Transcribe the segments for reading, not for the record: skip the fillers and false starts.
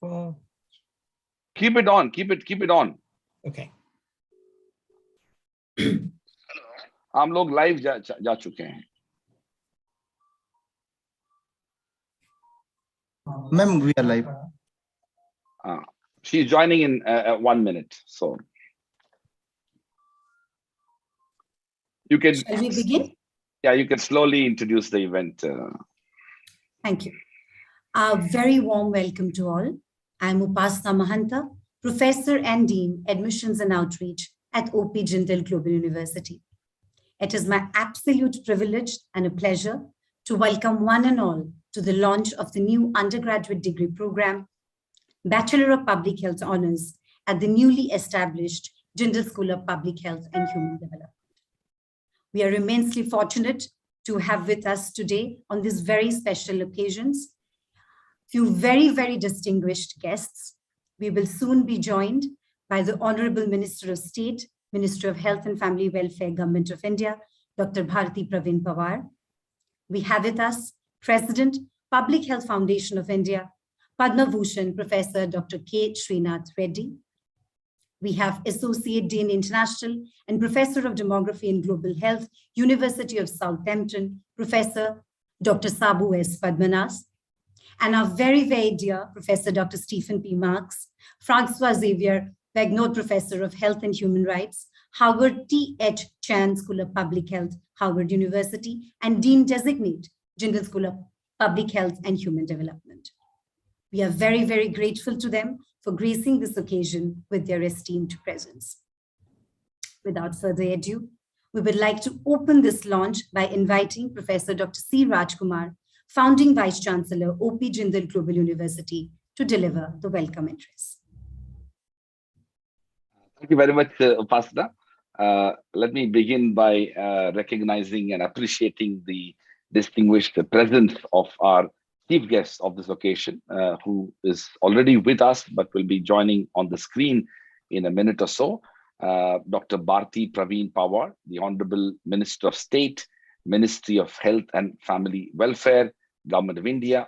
Keep it on. Keep it on. Okay. हम लोग live जा चुके हैं. Ma'am, we are live. She's joining in 1 minute. So you can. Shall we begin? Yeah, you can slowly introduce the event. Thank you. A very warm welcome to all. I'm Upasana Mahanta, Professor and Dean, Admissions and Outreach at OP Jindal Global University. It is my absolute privilege and a pleasure to welcome one and all to the launch of the new undergraduate degree program, Bachelor of Public Health Honors at the newly established Jindal School of Public Health and Human Development. We are immensely fortunate to have with us today on these very special occasions few very, very distinguished guests. We will soon be joined by the Honorable Minister of State, Minister of Health and Family Welfare, Government of India, Dr. Bharti Praveen Pawar. We have with us President, Public Health Foundation of India, Padma Bhushan Professor Dr. K. Srinath Reddy. We have Associate Dean International and Professor of Demography and Global Health, University of Southampton, Professor Dr. Sabu S. Padmanas. And our very, very dear Professor Dr. Stephen P. Marks, Francois Xavier Bagnot Professor of Health and Human Rights, Howard T.H. Chan School of Public Health, Howard University, and Dean Designate, Jindal School of Public Health and Human Development. We are very, very grateful to them for gracing this occasion with their esteemed presence. Without further ado, we would like to open this launch by inviting Professor Dr. C. Rajkumar, Founding Vice Chancellor, OP Jindal Global University, to deliver the welcome address. Thank you very much, Upasana. Let me begin by recognizing and appreciating the distinguished presence of our chief guest of this occasion, who is already with us, but will be joining on the screen in a minute or so. Dr. Bharti Praveen Pawar, the Honorable Minister of State, Ministry of Health and Family Welfare, Government of India.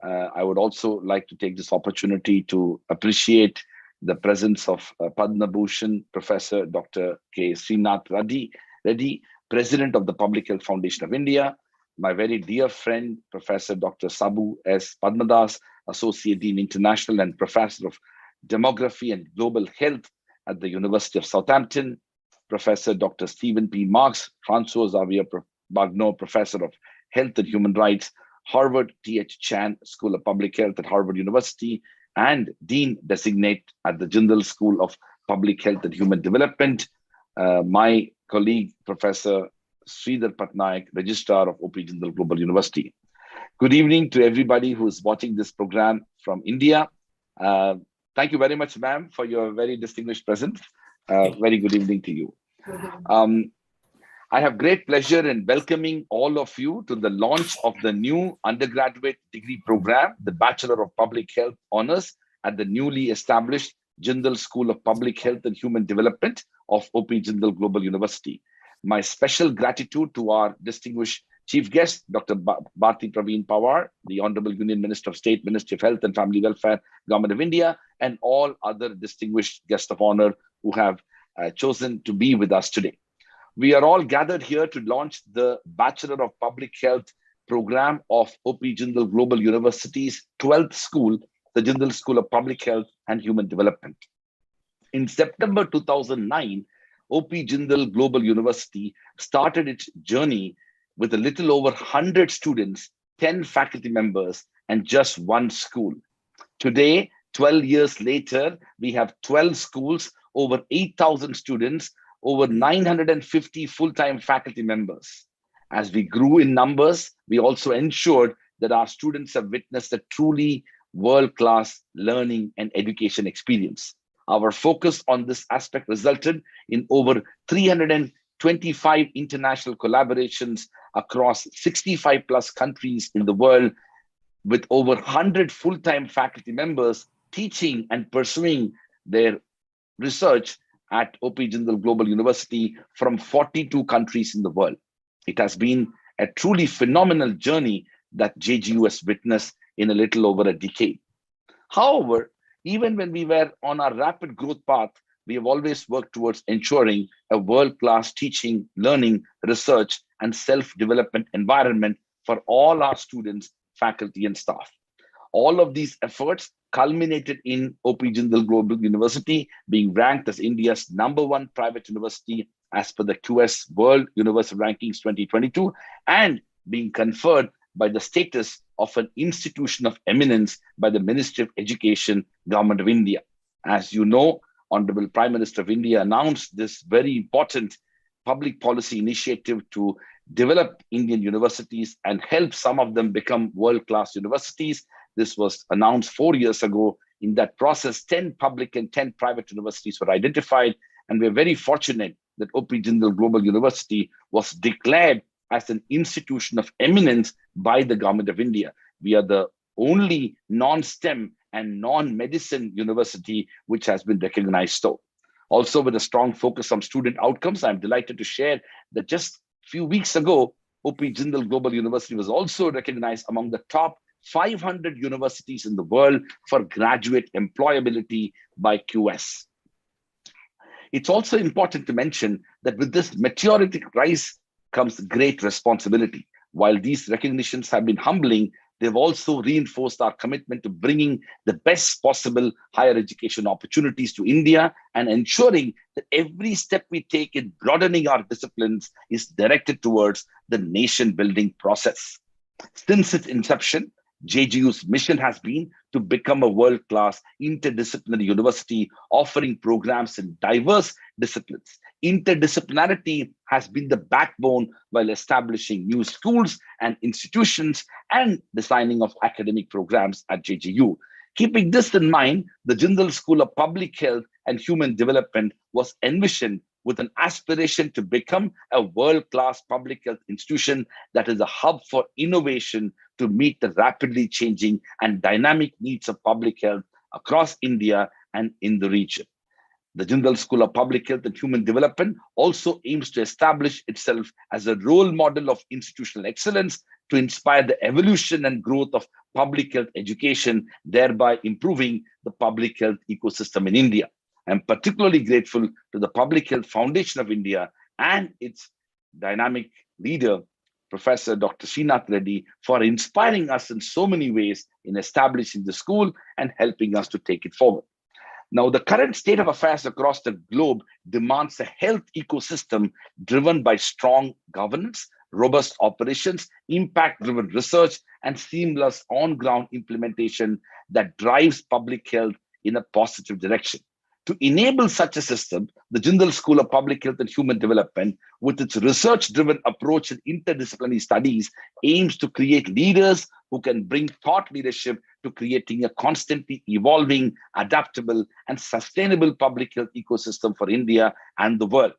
I would also like to take this opportunity to appreciate the presence of Padma Bhushan Professor Dr. K. Srinath Reddy, President of the Public Health Foundation of India, my very dear friend, Professor Dr. Sabu S. Padmadas, Associate Dean International and Professor of Demography and Global Health at the University of Southampton, Professor Dr. Stephen P. Marks, Francois Xavier Bagnot Professor of Health and Human Rights, Harvard T.H. Chan School of Public Health at Harvard University, and Dean Designate at the Jindal School of Public Health and Human Development, my colleague, Professor Sridhar Patnaik, Registrar of OP Jindal Global University. Good evening to everybody who is watching this program from India. Thank you very much, ma'am, for your very distinguished presence. Very good evening to you. I have great pleasure in welcoming all of you to the launch of the new undergraduate degree program, the Bachelor of Public Health Honors at the newly established Jindal School of Public Health and Human Development of OP Jindal Global University. My special gratitude to our distinguished chief guest, Dr. Bharti Praveen Pawar, the Honorable Union Minister of State, Ministry of Health and Family Welfare, Government of India, and all other distinguished guests of honor who have chosen to be with us today. We are all gathered here to launch the Bachelor of Public Health program of OP Jindal Global University's 12th school, the Jindal School of Public Health and Human Development. In September 2009, OP Jindal Global University started its journey with a little over 100 students, 10 faculty members, and just one school. Today, 12 years later, we have 12 schools, over 8,000 students, over 950 full-time faculty members. As we grew in numbers, we also ensured that our students have witnessed a truly world-class learning and education experience. Our focus on this aspect resulted in over 325 international collaborations across 65 plus countries in the world, with over 100 full-time faculty members teaching and pursuing their research at OP Jindal Global University from 42 countries in the world. It has been a truly phenomenal journey that JGU has witnessed in a little over a decade. However, even when we were on our rapid growth path, we have always worked towards ensuring a world-class teaching, learning, research, and self-development environment for all our students, faculty, and staff. All of these efforts culminated in OP Jindal Global University being ranked as India's #1 private university as per the QS World University Rankings 2022 and being conferred by the status of an institution of eminence by the Ministry of Education, Government of India. As you know, Honorable Prime Minister of India announced this very important public policy initiative to develop Indian universities and help some of them become world-class universities. This was announced 4 years ago. In that process, 10 public and 10 private universities were identified. And we're very fortunate that OP Jindal Global University was declared as an institution of eminence by the Government of India. We are the only non-STEM and non-medicine university which has been recognized so. Also, with a strong focus on student outcomes, I'm delighted to share that just a few weeks ago, OP Jindal Global University was also recognized among the top 500 universities in the world for graduate employability by QS. It's also important to mention that with this meteoric rise comes great responsibility. While these recognitions have been humbling, they've also reinforced our commitment to bringing the best possible higher education opportunities to India and ensuring that every step we take in broadening our disciplines is directed towards the nation building process. Since its inception, JGU's mission has been to become a world-class interdisciplinary university offering programs in diverse disciplines. Interdisciplinarity has been the backbone while establishing new schools and institutions and designing of academic programs at JGU. Keeping this in mind, the Jindal School of Public Health and Human Development was envisioned with an aspiration to become a world-class public health institution that is a hub for innovation to meet the rapidly changing and dynamic needs of public health across India and in the region. The Jindal School of Public Health and Human Development also aims to establish itself as a role model of institutional excellence to inspire the evolution and growth of public health education, thereby improving the public health ecosystem in India. I'm particularly grateful to the Public Health Foundation of India and its dynamic leader, Professor Dr. Srinath Reddy, for inspiring us in so many ways in establishing the school and helping us to take it forward. Now, the current state of affairs across the globe demands a health ecosystem driven by strong governance, robust operations, impact-driven research, and seamless on-ground implementation that drives public health in a positive direction. To enable such a system, the Jindal School of Public Health and Human Development, with its research-driven approach and interdisciplinary studies, aims to create leaders who can bring thought leadership to creating a constantly evolving, adaptable, and sustainable public health ecosystem for India and the world.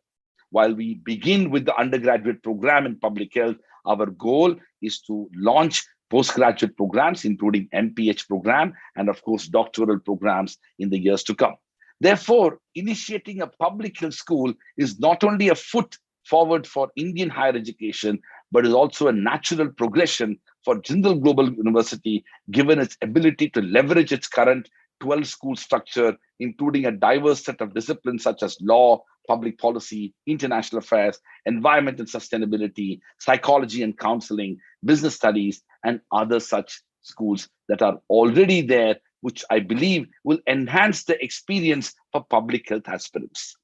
While we begin with the undergraduate program in public health, our goal is to launch postgraduate programs, including MPH program, and of course, doctoral programs in the years to come. Therefore, initiating a public health school is not only a foot forward for Indian higher education, but is also a natural progression for Jindal Global University, given its ability to leverage its current 12 school structure, including a diverse set of disciplines such as law, public policy, international affairs, environment and sustainability, psychology and counseling, business studies, and other such schools that are already there, which I believe will enhance the experience for public health aspirants.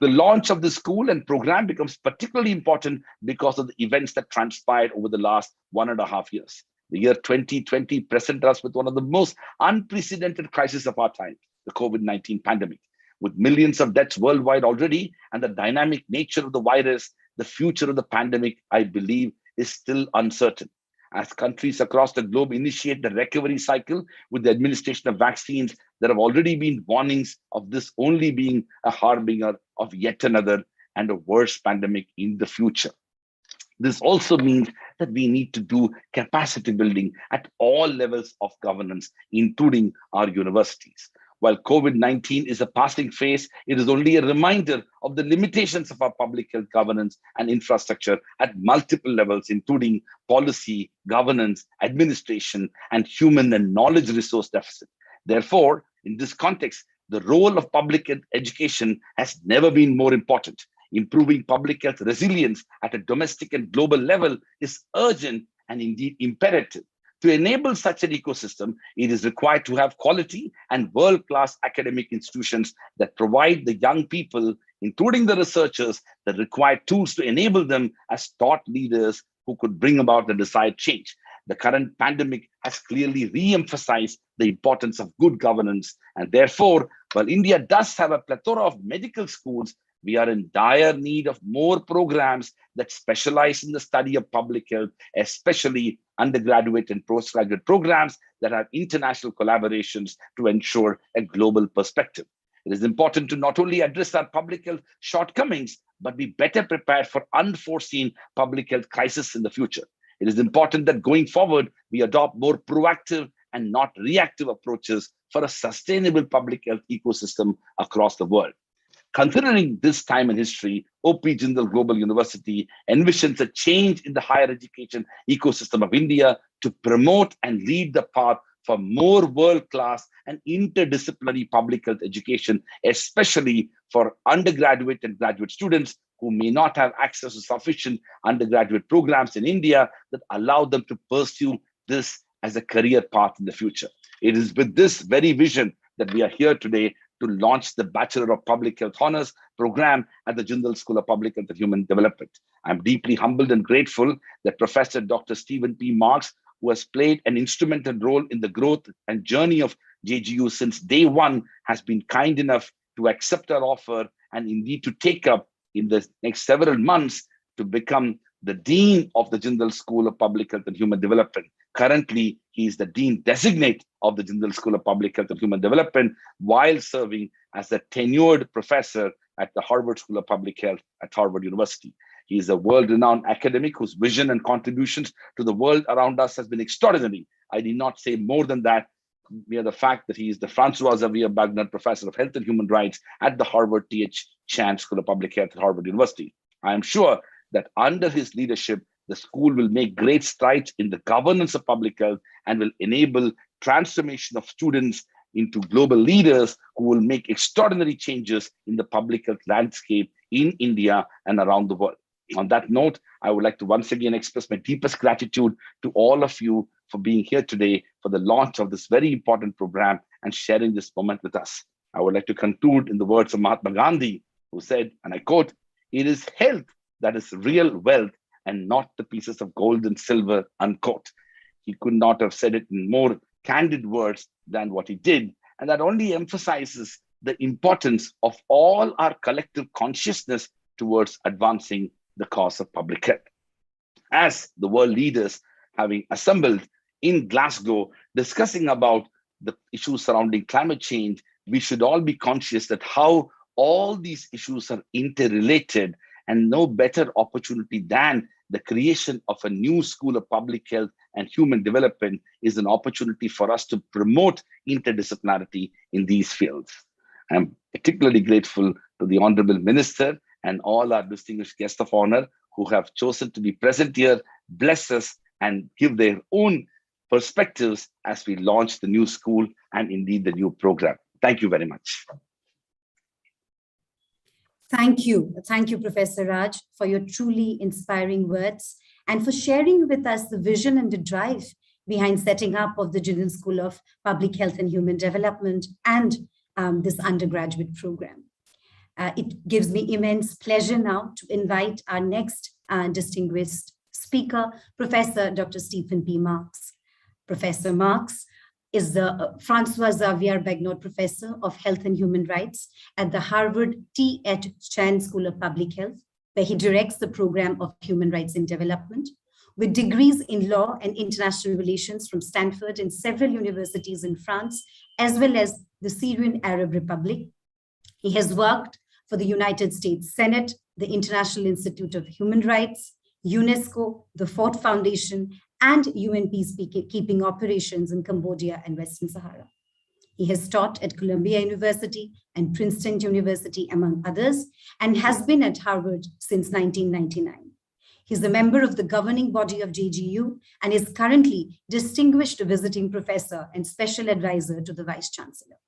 The launch of the school and program becomes particularly important because of the events that transpired over the last 1.5 years. The year 2020 presented us with one of the most unprecedented crises of our time, the COVID-19 pandemic. With millions of deaths worldwide already and the dynamic nature of the virus, the future of the pandemic, I believe, is still uncertain. As countries across the globe initiate the recovery cycle with the administration of vaccines, there have already been warnings of this only being a harbinger of yet another and a worse pandemic in the future. This also means that we need to do capacity building at all levels of governance, including our universities. While COVID-19 is a passing phase, it is only a reminder of the limitations of our public health governance and infrastructure at multiple levels, including policy, governance, administration, and human and knowledge resource deficit. Therefore, in this context, the role of public education has never been more important. Improving public health resilience at a domestic and global level is urgent and indeed imperative. To enable such an ecosystem, it is required to have quality and world-class academic institutions that provide the young people, including the researchers, the required tools to enable them as thought leaders who could bring about the desired change. The current pandemic has clearly re-emphasized the importance of good governance, and therefore, while India does have a plethora of medical schools, we are in dire need of more programs that specialize in the study of public health, especially undergraduate and postgraduate programs that have international collaborations to ensure a global perspective. It is important to not only address our public health shortcomings, but be better prepared for unforeseen public health crises in the future. It is important that going forward, we adopt more proactive and not reactive approaches for a sustainable public health ecosystem across the world. Considering this time in history, OP Jindal Global University envisions a change in the higher education ecosystem of India to promote and lead the path for more world-class and interdisciplinary public health education, especially for undergraduate and graduate students who may not have access to sufficient undergraduate programs in India that allow them to pursue this as a career path in the future. It is with this very vision that we are here today to launch the Bachelor of Public Health Honors program at the Jindal School of Public Health and Human Development. I'm deeply humbled and grateful that Professor Dr. Stephen P. Marks, who has played an instrumental role in the growth and journey of JGU since day one, has been kind enough to accept our offer and indeed to take up in the next several months to become the Dean of the Jindal School of Public Health and Human Development. Currently, he is the Dean Designate of the Jindal School of Public Health and Human Development, while serving as a tenured professor at the Harvard School of Public Health at Harvard University. He is a world-renowned academic whose vision and contributions to the world around us has been extraordinary. I need not say more than that, via the fact that he is the Francois Xavier Bagnold Professor of Health and Human Rights at the Harvard T.H. Chan School of Public Health at Harvard University. I am sure that under his leadership, the school will make great strides in the governance of public health and will enable transformation of students into global leaders who will make extraordinary changes in the public health landscape in India and around the world. On that note, I would like to once again express my deepest gratitude to all of you for being here today for the launch of this very important program and sharing this moment with us. I would like to conclude in the words of Mahatma Gandhi, who said, and I quote, "It is health that is real wealth and not the pieces of gold and silver," unquote. He could not have said it in more candid words than what he did. And that only emphasizes the importance of all our collective consciousness towards advancing the cause of public health. As the world leaders having assembled in Glasgow, discussing about the issues surrounding climate change, we should all be conscious that how all these issues are interrelated, and no better opportunity than the creation of a new school of public health and human development is an opportunity for us to promote interdisciplinarity in these fields. I'm particularly grateful to the Honorable Minister and all our distinguished guests of honor who have chosen to be present here, bless us, and give their own perspectives as we launch the new school and indeed the new program. Thank you very much. Thank you. Thank you, Professor Raj, for your truly inspiring words and for sharing with us the vision and the drive behind setting up of the Jindal School of Public Health and Human Development and this undergraduate program. It gives me immense pleasure now to invite our next distinguished speaker, Professor Dr. Stephen P. Marks. Professor Marks is the Francois Xavier Bagnold Professor of Health and Human Rights at the Harvard T.H. Chan School of Public Health, where he directs the program of Human Rights in Development. With degrees in law and international relations from Stanford and several universities in France, as well as the Syrian Arab Republic, he has worked for the United States Senate, the International Institute of Human Rights, UNESCO, the Ford Foundation, and UN peacekeeping operations in Cambodia and Western Sahara. He has taught at Columbia University and Princeton University, among others, and has been at Harvard since 1999. He's a member of the governing body of JGU and is currently Distinguished Visiting Professor and Special Advisor to the Vice Chancellor.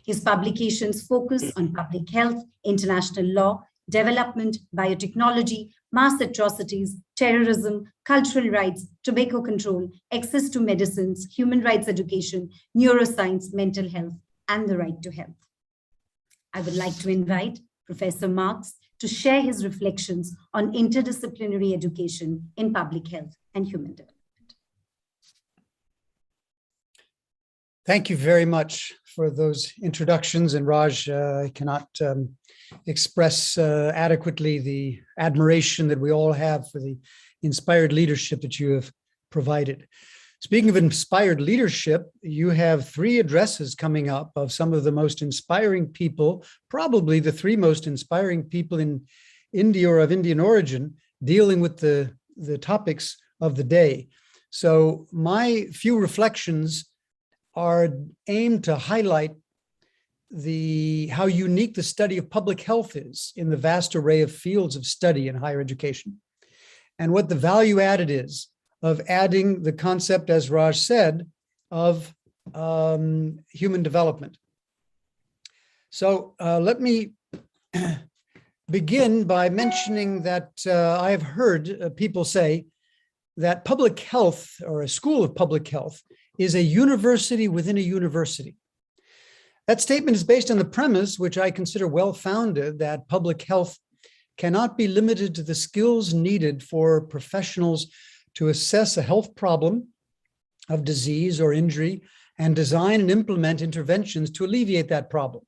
His publications focus on public health, international law, development, biotechnology, mass atrocities, terrorism, cultural rights, tobacco control, access to medicines, human rights education, neuroscience, mental health, and the right to health. I would like to invite Professor Marks to share his reflections on interdisciplinary education in public health and human development. Thank you very much for those introductions. And Raj, I cannot express adequately the admiration that we all have for the inspired leadership that you have provided. Speaking of inspired leadership, you have 3 addresses coming up of some of the most inspiring people, probably the 3 most inspiring people in India or of Indian origin, dealing with the topics of the day. So my few reflections are aimed to highlight how unique the study of public health is in the vast array of fields of study in higher education, and what the value added is of adding the concept, as Raj said, of human development. So let me begin by mentioning that I have heard people say that public health, or a school of public health, is a university within a university. That statement is based on the premise, which I consider well-founded, that public health cannot be limited to the skills needed for professionals to assess a health problem of disease or injury and design and implement interventions to alleviate that problem.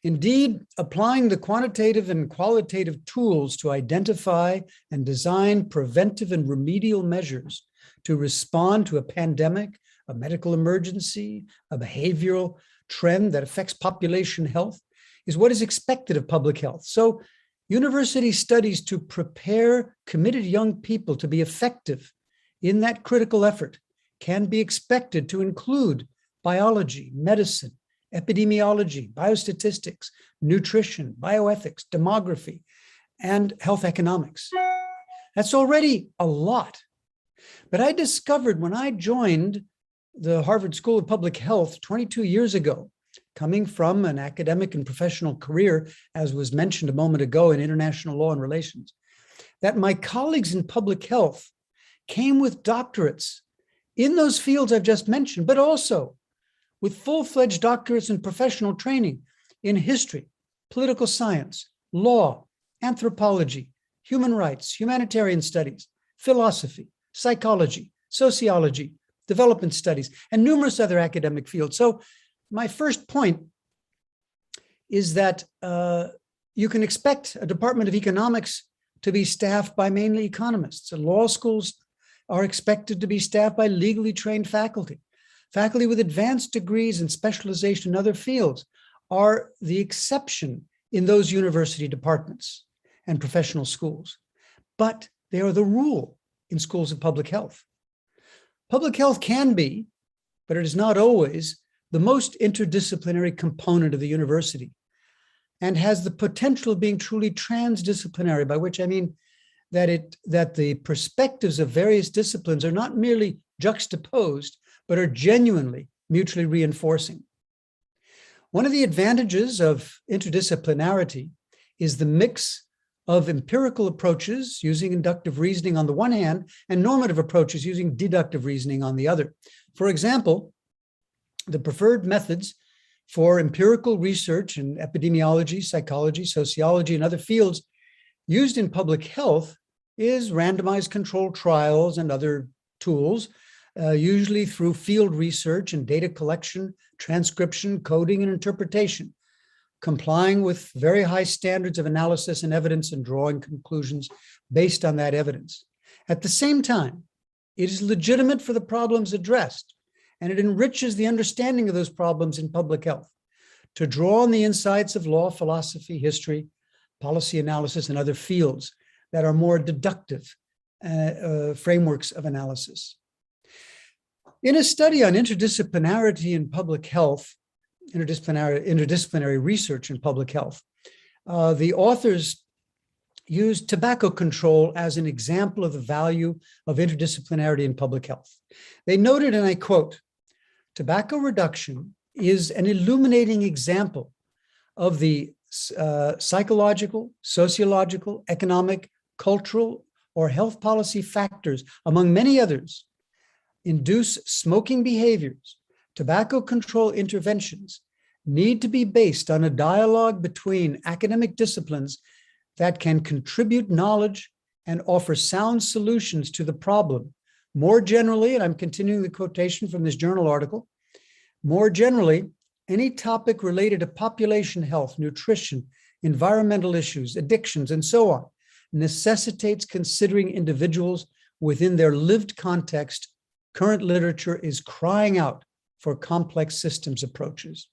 Indeed, applying the quantitative and qualitative tools to identify and design preventive and remedial measures to respond to a pandemic, a medical emergency, a behavioral trend that affects population health is what is expected of public health. So university studies to prepare committed young people to be effective in that critical effort can be expected to include biology, medicine, epidemiology, biostatistics, nutrition, bioethics, demography, and health economics. That's already a lot. But I discovered when I joined the Harvard School of Public Health 22 years ago, coming from an academic and professional career, as was mentioned a moment ago, in international law and relations, that my colleagues in public health came with doctorates in those fields I've just mentioned, but also with full-fledged doctorates in professional training in history, political science, law, anthropology, human rights, humanitarian studies, philosophy, psychology, sociology, development studies, and numerous other academic fields. So my first point is that you can expect a Department of Economics to be staffed by mainly economists. And law schools are expected to be staffed by legally trained faculty. Faculty with advanced degrees and specialization in other fields are the exception in those university departments and professional schools. But they are the rule in schools of public health. Public health can be, but it is not always, the most interdisciplinary component of the university, and has the potential of being truly transdisciplinary, by which I mean that the perspectives of various disciplines are not merely juxtaposed, but are genuinely mutually reinforcing. One of the advantages of interdisciplinarity is the mix of empirical approaches using inductive reasoning on the one hand and normative approaches using deductive reasoning on the other. For example, the preferred methods for empirical research in epidemiology, psychology, sociology, and other fields used in public health is randomized controlled trials and other tools, usually through field research and data collection, transcription, coding, and interpretation, complying with very high standards of analysis and evidence and drawing conclusions based on that evidence. At the same time, it is legitimate for the problems addressed, and it enriches the understanding of those problems in public health to draw on the insights of law, philosophy, history, policy analysis, and other fields that are more deductive frameworks of analysis. In a study on interdisciplinarity in public health, interdisciplinary research in public health, the authors used tobacco control as an example of the value of interdisciplinarity in public health. They noted, and I quote, "Tobacco reduction is an illuminating example of the psychological, sociological, economic, cultural, or health policy factors, among many others, induce smoking behaviors. Tobacco control interventions need to be based on a dialogue between academic disciplines that can contribute knowledge and offer sound solutions to the problem. More generally," and I'm continuing the quotation from this journal article, "more generally, any topic related to population health, nutrition, environmental issues, addictions, and so on, necessitates considering individuals within their lived context. Current literature is crying out for complex systems approaches."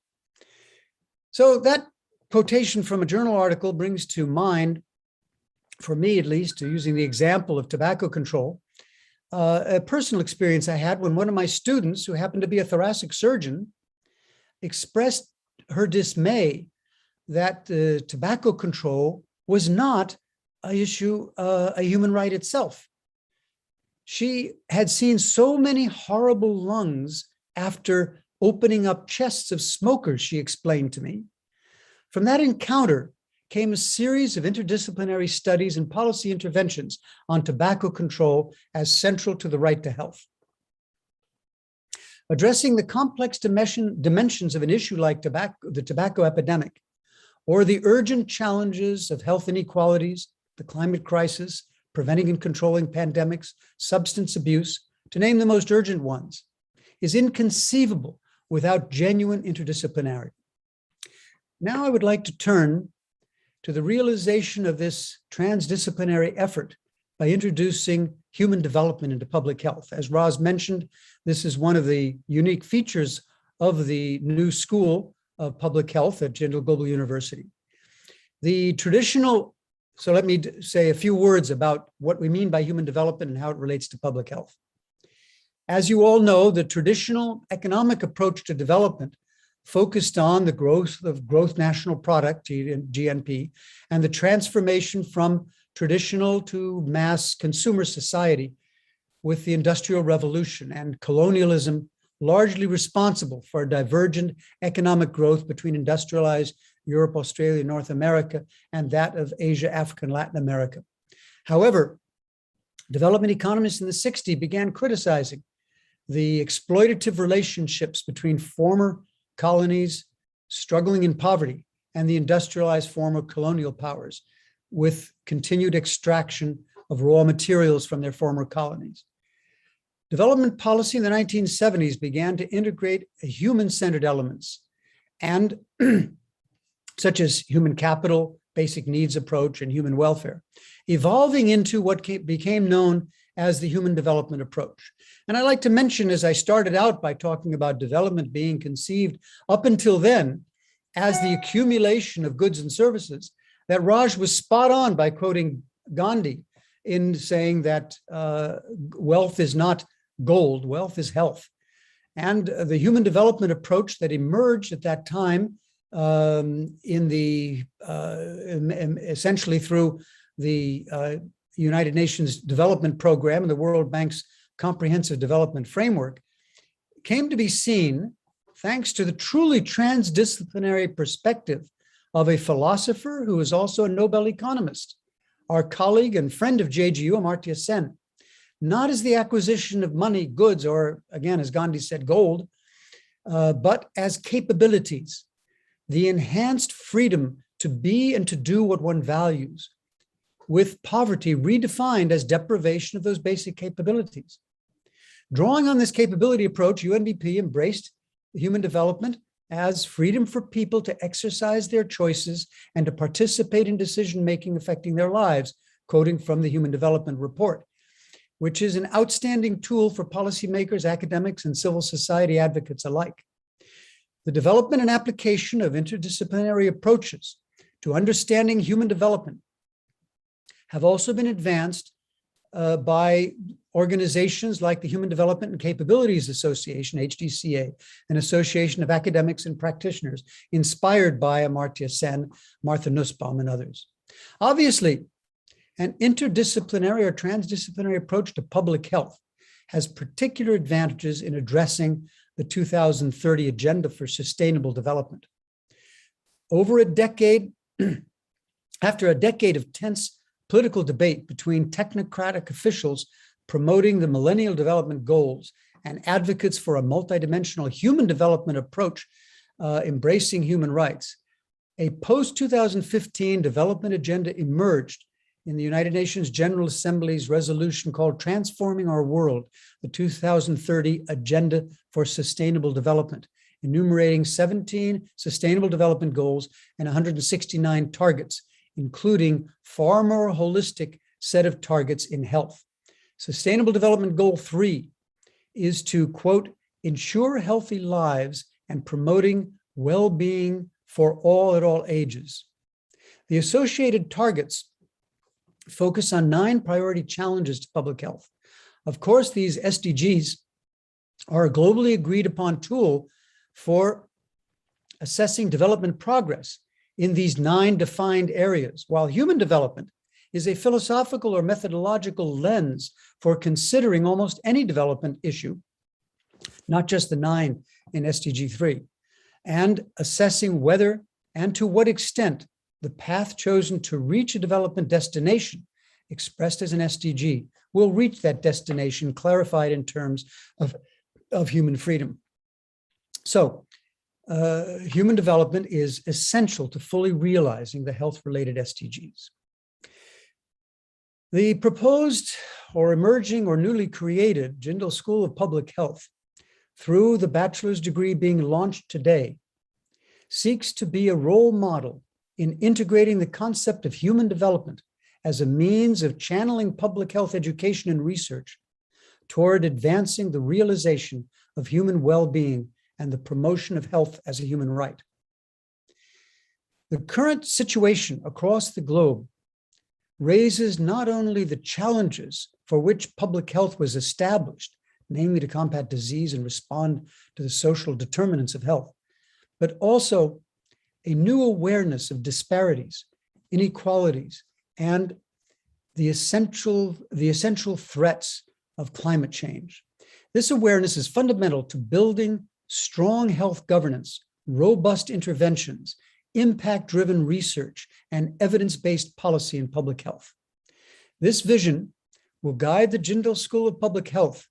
So that quotation from a journal article brings to mind, for me at least, using the example of tobacco control, a personal experience I had when one of my students, who happened to be a thoracic surgeon, expressed her dismay that tobacco control was not a issue, a human right itself. She had seen so many horrible lungs after opening up chests of smokers, she explained to me. From that encounter came a series of interdisciplinary studies and policy interventions on tobacco control as central to the right to health. Addressing the complex dimensions of an issue like the tobacco epidemic, or the urgent challenges of health inequalities, the climate crisis, preventing and controlling pandemics, substance abuse, to name the most urgent ones, is inconceivable without genuine interdisciplinarity. Now I would like to turn to the realization of this transdisciplinary effort by introducing human development into public health. As Roz mentioned, this is one of the unique features of the new School of Public Health at Jindal Global University. The traditional, so let me say a few words about what we mean by human development and how it relates to public health. As you all know, the traditional economic approach to development focused on the growth of gross national product, GNP, and the transformation from traditional to mass consumer society with the Industrial Revolution and colonialism largely responsible for divergent economic growth between industrialized Europe, Australia, North America, and that of Asia, Africa, and Latin America. However, development economists in the 60s began criticizing the exploitative relationships between former colonies struggling in poverty and the industrialized former colonial powers, with continued extraction of raw materials from their former colonies. Development policy in the 1970s began to integrate human-centered elements, and such as human capital, basic needs approach, and human welfare, evolving into what became known as the human development approach. And I like to mention, as I started out by talking about development being conceived up until then as the accumulation of goods and services, that Raj was spot on by quoting Gandhi in saying that wealth is not gold, wealth is health. And the human development approach that emerged at that time essentially through the United Nations Development Program and the World Bank's Comprehensive Development Framework came to be seen thanks to the truly transdisciplinary perspective of a philosopher who is also a Nobel economist, our colleague and friend of JGU, Amartya Sen, not as the acquisition of money, goods, or again, as Gandhi said, gold, but as capabilities, the enhanced freedom to be and to do what one values, with poverty redefined as deprivation of those basic capabilities. Drawing on this capability approach, UNDP embraced human development as freedom for people to exercise their choices and to participate in decision-making affecting their lives, quoting from the Human Development Report, which is an outstanding tool for policymakers, academics, and civil society advocates alike. The development and application of interdisciplinary approaches to understanding human development have also been advanced by organizations like the Human Development and Capabilities Association, HDCA, an association of academics and practitioners inspired by Amartya Sen, Martha Nussbaum, and others. Obviously, An interdisciplinary or transdisciplinary approach to public health has particular advantages in addressing the 2030 Agenda for Sustainable Development. Over a decade, after a decade of tense political debate between technocratic officials promoting the Millennial Development Goals and advocates for a multidimensional human development approach embracing human rights, a post-2015 development agenda emerged in the United Nations General Assembly's resolution called Transforming Our World, the 2030 Agenda for Sustainable Development, enumerating 17 Sustainable Development Goals and 169 targets, including far more holistic set of targets in health. Sustainable Development Goal 3 is to, quote, ensure healthy lives and promoting well-being for all at all ages. The associated targets focus on 9 priority challenges to public health. Of course, these SDGs are a globally agreed upon tool for assessing development progress in these 9 defined areas, while human development is a philosophical or methodological lens for considering almost any development issue, not just the 9 in SDG 3, and assessing whether and to what extent the path chosen to reach a development destination expressed as an SDG will reach that destination clarified in terms of human freedom. So human development is essential to fully realizing the health-related SDGs. The proposed or emerging or newly created Jindal School of Public Health, through the bachelor's degree being launched today, seeks to be a role model in integrating the concept of human development as a means of channeling public health education and research toward advancing the realization of human well-being and the promotion of health as a human right. The current situation across the globe raises not only the challenges for which public health was established, namely to combat disease and respond to the social determinants of health, but also a new awareness of disparities, inequalities, and the essential threats of climate change. This awareness is fundamental to building strong health governance, robust interventions, impact-driven research, and evidence-based policy in public health. This vision will guide the Jindal School of Public Health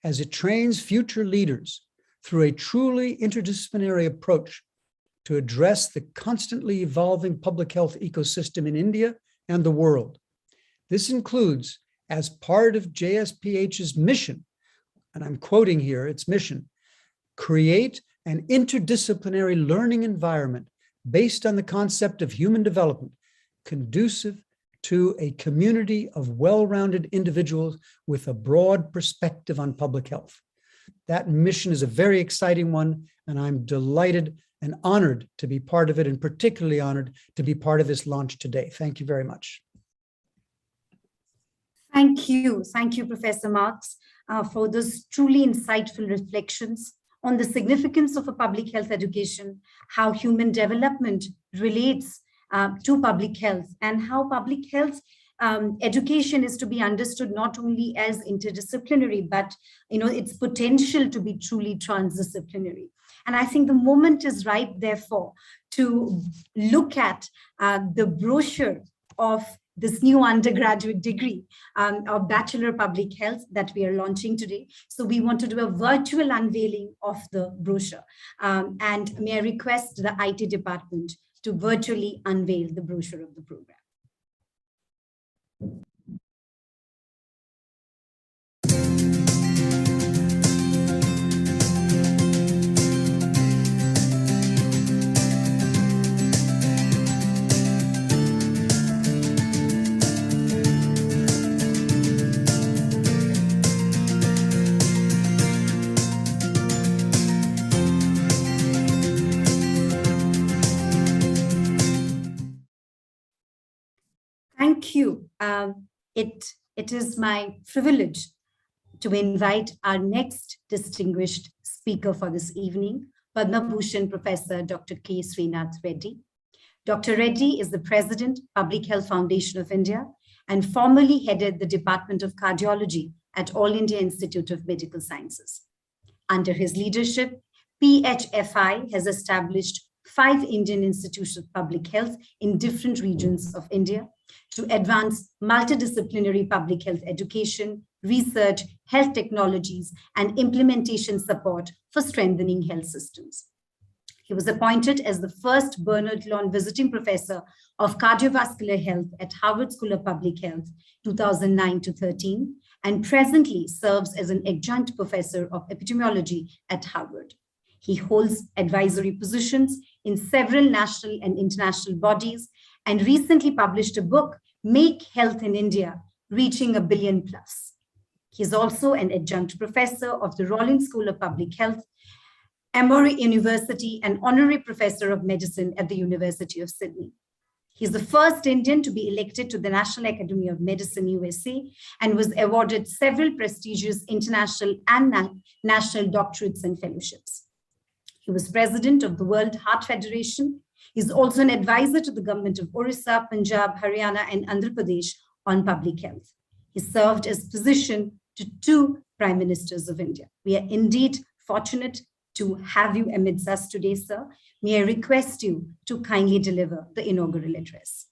as it trains future leaders through a truly interdisciplinary approach to address the constantly evolving public health ecosystem in India and the world. This includes, as part of JSPH's mission, and I'm quoting here its mission, create an interdisciplinary learning environment based on the concept of human development, conducive to a community of well-rounded individuals with a broad perspective on public health. That mission is a very exciting one, and I'm delighted and honored to be part of it, and particularly honored to be part of this launch today. Thank you very much. Thank you, Professor Marks, for those truly insightful reflections on the significance of a public health education, how human development relates to public health, and how public health education is to be understood not only as interdisciplinary, but its potential to be truly transdisciplinary. And I think the moment is right, therefore, to look at the brochure of this new undergraduate degree of Bachelor Public Health that we are launching today. So we want to do a virtual unveiling of the brochure. And may I request the IT department to virtually unveil the brochure of the program. Thank you. It is my privilege to invite our next distinguished speaker for this evening, Padma Bhushan Professor Dr. K. Srinath Reddy. Dr. Reddy is the President, Public Health Foundation of India, and formerly headed the Department of Cardiology at All India Institute of Medical Sciences. Under his leadership, PHFI has established 5 Indian institutes of public health in different regions of India to advance multidisciplinary public health education, research, health technologies, and implementation support for strengthening health systems. He was appointed as the first Bernard Lawn Visiting Professor of Cardiovascular Health at Harvard School of Public Health, 2009 to 13, and presently serves as an adjunct professor of epidemiology at Harvard. He holds advisory positions in several national and international bodies and recently published a book, Make Health in India, Reaching $1 Billion Plus. He is also an adjunct professor of the Rollins School of Public Health, Emory University, and honorary professor of medicine at the University of Sydney. He's the first Indian to be elected to the National Academy of Medicine, USA, and was awarded several prestigious international and national doctorates and fellowships. He was president of the World Heart Federation. He's also an advisor to the government of Orissa, Punjab, Haryana, and Andhra Pradesh on public health. He served as physician to 2 prime ministers of India. We are indeed fortunate to have you amidst us today, sir. May I request you to kindly deliver the inaugural address.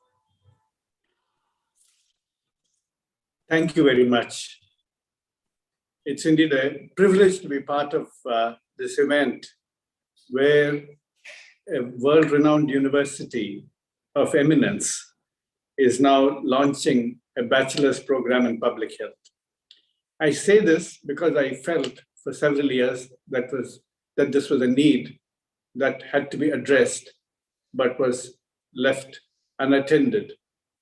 Thank you very much. It's indeed a privilege to be part of this event where a world-renowned university of eminence is now launching a bachelor's program in public health. I say this because I felt for several years that this was a need that had to be addressed, but was left unattended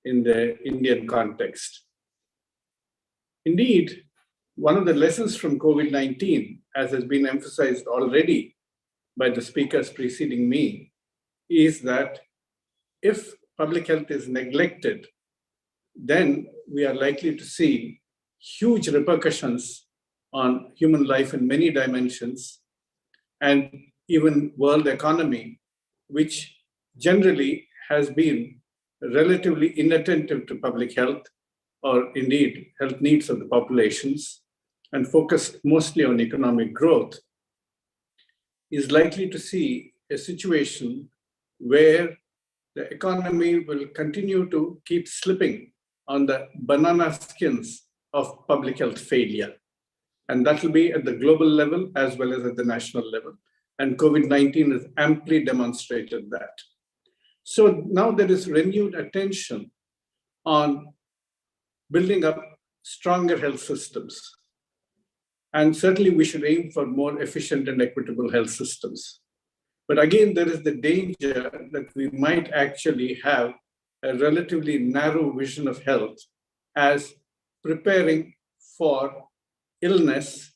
in the Indian context. Indeed, one of the lessons from COVID-19, as has been emphasized already by the speakers preceding me, is that if public health is neglected, then we are likely to see huge repercussions on human life in many dimensions, and even world economy, which generally has been relatively inattentive to public health, or indeed health needs of the populations, and focused mostly on economic growth, is likely to see a situation where the economy will continue to keep slipping on the banana skins of public health failure. And that will be at the global level as well as at the national level. And COVID-19 has amply demonstrated that. So now there is renewed attention on building up stronger health systems. And certainly we should aim for more efficient and equitable health systems. But again, there is the danger that we might actually have a relatively narrow vision of health as preparing for illness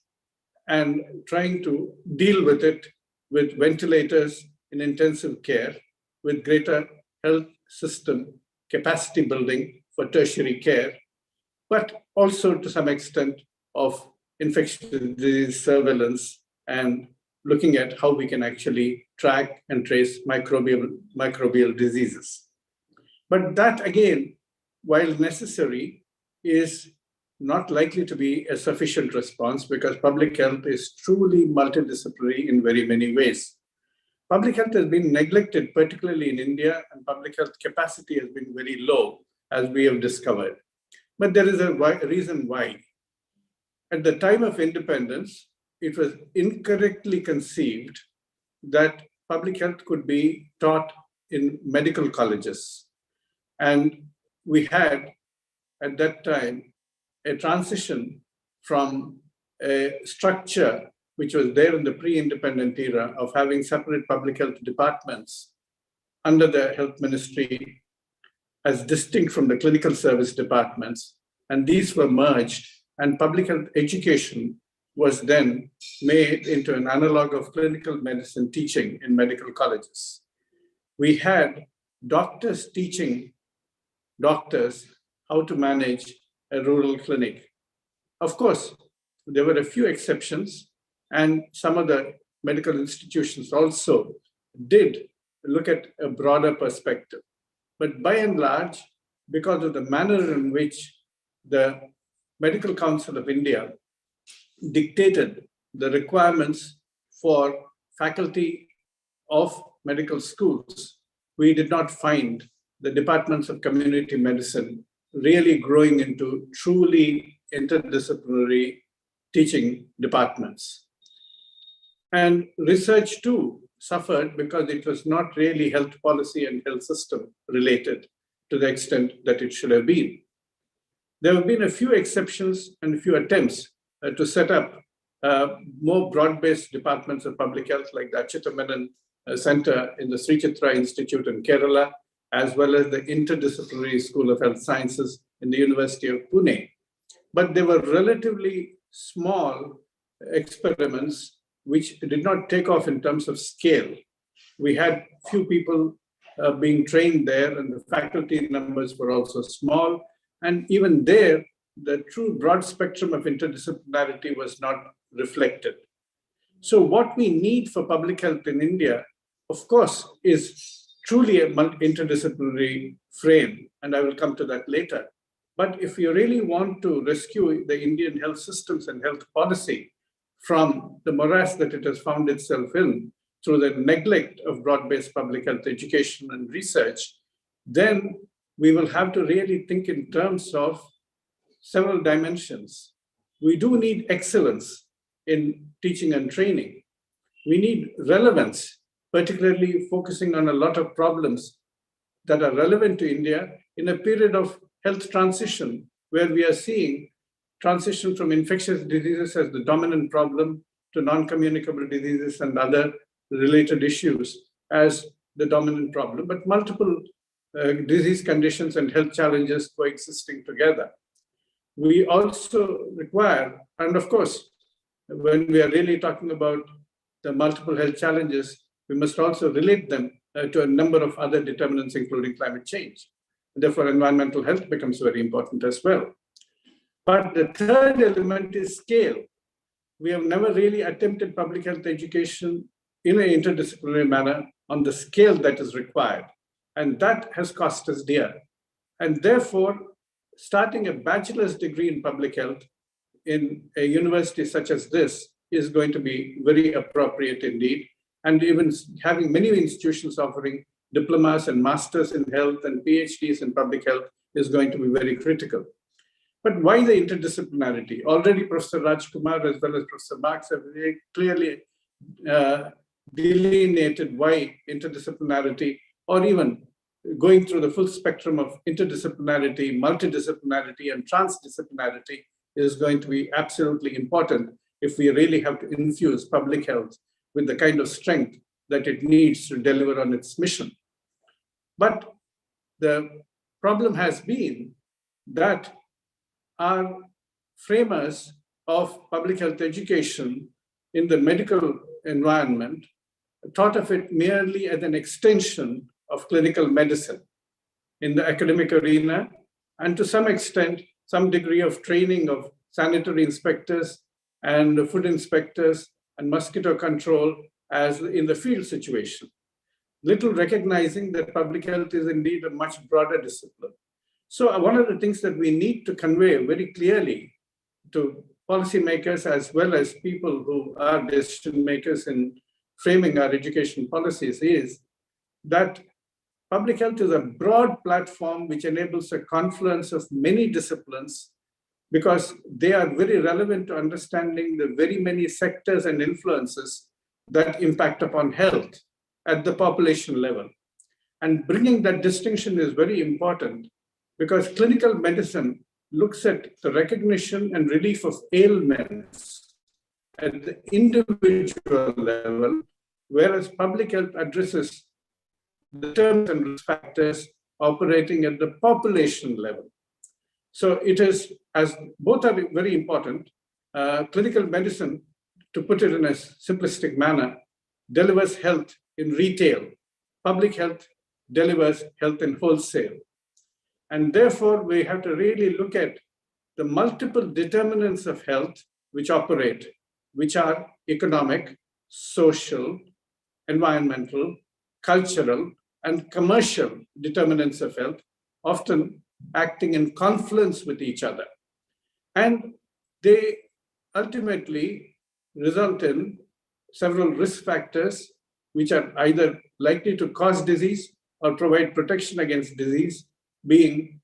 and trying to deal with it with ventilators in intensive care, with greater health system capacity building for tertiary care, but also to some extent of infectious disease surveillance and looking at how we can actually track and trace microbial diseases. But that, again, while necessary, is not likely to be a sufficient response because public health is truly multidisciplinary in very many ways. Public health has been neglected, particularly in India, and public health capacity has been very low, as we have discovered. But there is a reason why. At the time of independence, it was incorrectly conceived that public health could be taught in medical colleges. And we had, at that time, a transition from a structure which was there in the pre-independent era of having separate public health departments under the health ministry as distinct from the clinical service departments. And these were merged, and public health education was then made into an analog of clinical medicine teaching in medical colleges. We had doctors teaching doctors how to manage a rural clinic. Of course, there were a few exceptions, and some of the medical institutions also did look at a broader perspective. But by and large, because of the manner in which the Medical Council of India dictated the requirements for faculty of medical schools. We did not find the departments of community medicine really growing into truly interdisciplinary teaching departments. And research too suffered because it was not really health policy and health system related to the extent that it should have been. There have been a few exceptions and a few attempts to set up more broad-based departments of public health, like the Achitamenan Center in the Sri Chitra Institute in Kerala, as well as the Interdisciplinary School of Health Sciences in the University of Pune. But they were relatively small experiments which did not take off in terms of scale. We had few people being trained there, and the faculty numbers were also small. And even there, the true broad spectrum of interdisciplinarity was not reflected. So what we need for public health in India, of course, is truly a interdisciplinary frame, and I will come to that later. But if you really want to rescue the Indian health systems and health policy from the morass that it has found itself in through the neglect of broad-based public health education and research, then we will have to really think in terms of several dimensions. We do need excellence in teaching and training. We need relevance, particularly focusing on a lot of problems that are relevant to India in a period of health transition, where we are seeing transition from infectious diseases as the dominant problem to non-communicable diseases and other related issues as the dominant problem, but multiple disease conditions and health challenges coexisting together. We also require, and of course, when we are really talking about the multiple health challenges, we must also relate them to a number of other determinants, including climate change. Therefore, environmental health becomes very important as well. But the third element is scale. We have never really attempted public health education in an interdisciplinary manner on the scale that is required. And that has cost us dear. And therefore, starting a bachelor's degree in public health in a university such as this is going to be very appropriate indeed. And even having many institutions offering diplomas and masters in health and PhDs in public health is going to be very critical. But why the interdisciplinarity? Already Professor Rajkumar as well as Professor Marx have very clearly delineated why interdisciplinarity, or even going through the full spectrum of interdisciplinarity, multidisciplinarity, and transdisciplinarity is going to be absolutely important if we really have to infuse public health with the kind of strength that it needs to deliver on its mission. But the problem has been that our framers of public health education in the medical environment thought of it merely as an extension of clinical medicine in the academic arena, and to some extent, some degree of training of sanitary inspectors and food inspectors and mosquito control as in the field situation, little recognizing that public health is indeed a much broader discipline. So one of the things that we need to convey very clearly to policymakers as well as people who are decision makers in framing our education policies is that public health is a broad platform which enables a confluence of many disciplines, because they are very relevant to understanding the very many sectors and influences that impact upon health at the population level. And bringing that distinction is very important, because clinical medicine looks at the recognition and relief of ailments at the individual level, whereas public health addresses the terms and risk factors operating at the population level. So it is, as both are very important, clinical medicine, to put it in a simplistic manner, delivers health in retail. Public health delivers health in wholesale. And therefore, we have to really look at the multiple determinants of health which operate, which are economic, social, environmental, cultural, and commercial determinants of health, often acting in confluence with each other. And they ultimately result in several risk factors which are either likely to cause disease or provide protection against disease being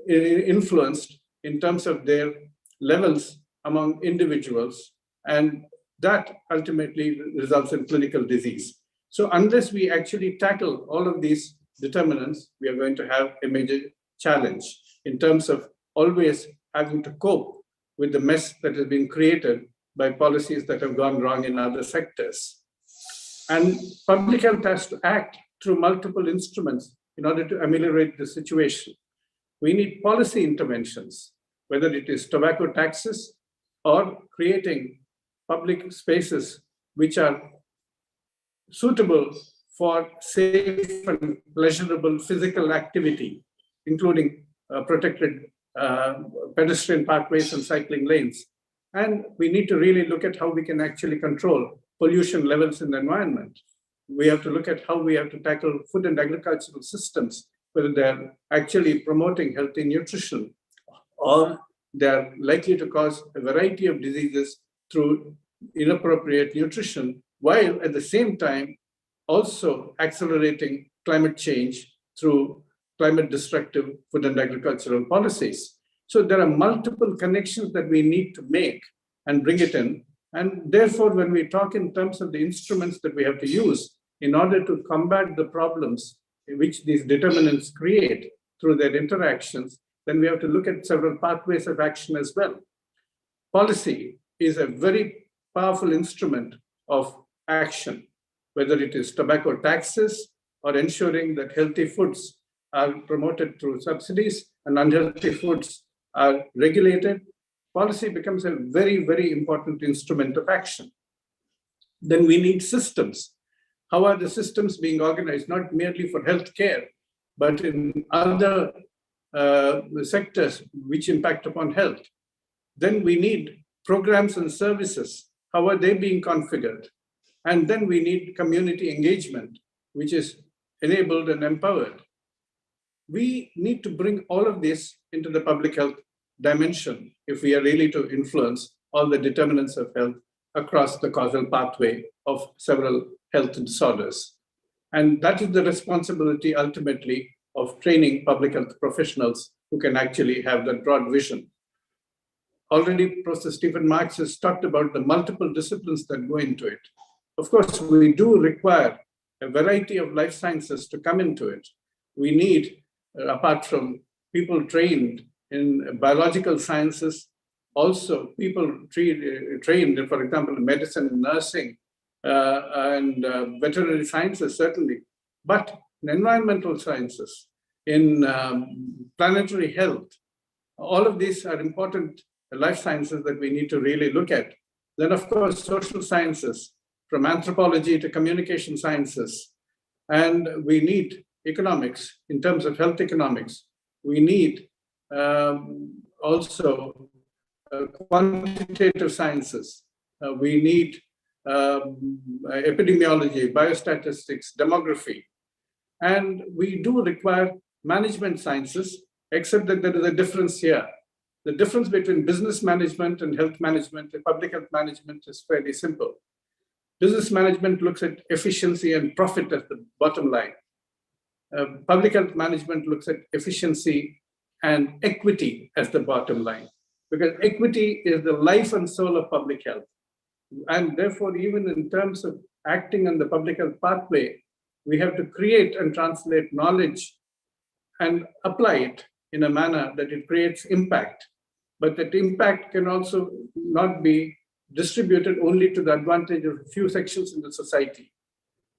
influenced in terms of their levels among individuals, and that ultimately results in clinical disease. So unless we actually tackle all of these determinants, we are going to have a major challenge in terms of always having to cope with the mess that has been created by policies that have gone wrong in other sectors. And public health has to act through multiple instruments in order to ameliorate the situation. We need policy interventions, whether it is tobacco taxes or creating public spaces which are suitable for safe and pleasurable physical activity, including protected pedestrian pathways and cycling lanes. And we need to really look at how we can actually control pollution levels in the environment. We have to look at how we have to tackle food and agricultural systems, whether they're actually promoting healthy nutrition or they're likely to cause a variety of diseases through inappropriate nutrition, while at the same time also accelerating climate change through climate destructive food and agricultural policies. So there are multiple connections that we need to make and bring it in. And therefore, when we talk in terms of the instruments that we have to use in order to combat the problems which these determinants create through their interactions, then we have to look at several pathways of action as well. Policy is a very powerful instrument of action, whether it is tobacco taxes or ensuring that healthy foods are promoted through subsidies and unhealthy foods are regulated. Policy becomes a very, very important instrument of action. Then we need systems. How are the systems being organized, not merely for healthcare, but in other sectors which impact upon health? Then we need programs and services. How are they being configured? And then we need community engagement, which is enabled and empowered. We need to bring all of this into the public health dimension if we are really to influence all the determinants of health across the causal pathway of several health disorders. And that is the responsibility ultimately of training public health professionals who can actually have that broad vision. Already Professor Stephen Marks has talked about the multiple disciplines that go into it. Of course, we do require a variety of life sciences to come into it. We need, apart from people trained in biological sciences, also people trained, for example, in medicine, nursing, and veterinary sciences, certainly, but in environmental sciences, in planetary health. All of these are important life sciences that we need to really look at. Then, of course, social sciences, from anthropology to communication sciences. And we need economics in terms of health economics. We need also quantitative sciences. We need epidemiology, biostatistics, demography. And we do require management sciences, except that there is a difference here. The difference between business management and health management and public health management is fairly simple. Business management looks at efficiency and profit as the bottom line. Public health management looks at efficiency and equity as the bottom line, because equity is the life and soul of public health. And therefore, even in terms of acting on the public health pathway, we have to create and translate knowledge and apply it in a manner that it creates impact. But that impact can also not be distributed only to the advantage of a few sections in the society.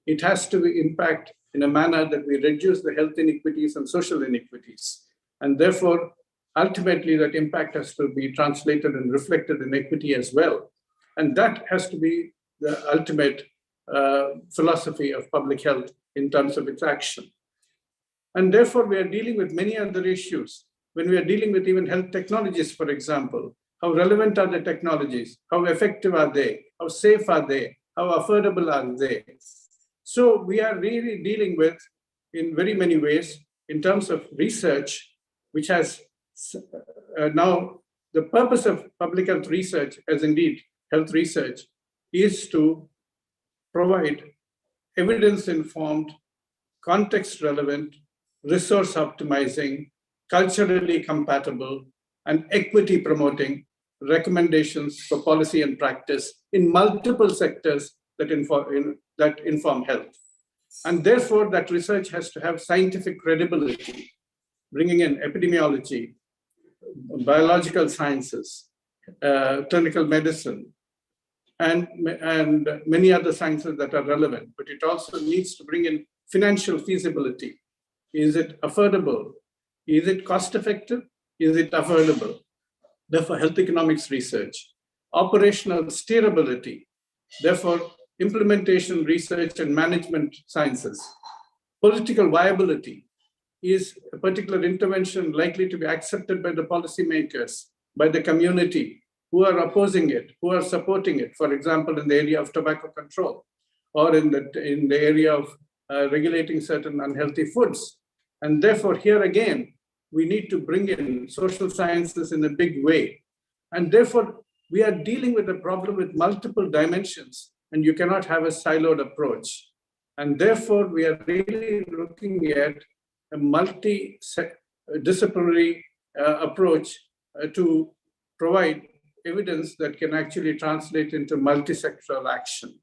It has to be impact in a manner that we reduce the health inequities and social inequities. And therefore, ultimately, that impact has to be translated and reflected in equity as well. And that has to be the ultimate philosophy of public health in terms of its action. And therefore, we are dealing with many other issues. When we are dealing with even health technologies, for example, how relevant are the technologies? How effective are they? How safe are they? How affordable are they? So we are really dealing with, in very many ways, in terms of research, which has now the purpose of public health research, as indeed health research, is to provide evidence-informed, context-relevant, resource-optimizing, culturally compatible, and equity-promoting recommendations for policy and practice in multiple sectors that inform health. And therefore, that research has to have scientific credibility, bringing in epidemiology, biological sciences, clinical medicine, and many other sciences that are relevant. But it also needs to bring in financial feasibility. Is it affordable? Is it cost effective? Is it affordable? Therefore, health economics research. Operational steerability. Therefore, implementation research and management sciences. Political viability. Is a particular intervention likely to be accepted by the policymakers, by the community, who are opposing it, who are supporting it, for example, in the area of tobacco control, or in the area of regulating certain unhealthy foods. And therefore, here again, we need to bring in social sciences in a big way. And therefore, we are dealing with a problem with multiple dimensions, and you cannot have a siloed approach. And therefore, we are really looking at a multidisciplinary approach to provide evidence that can actually translate into multisectoral action.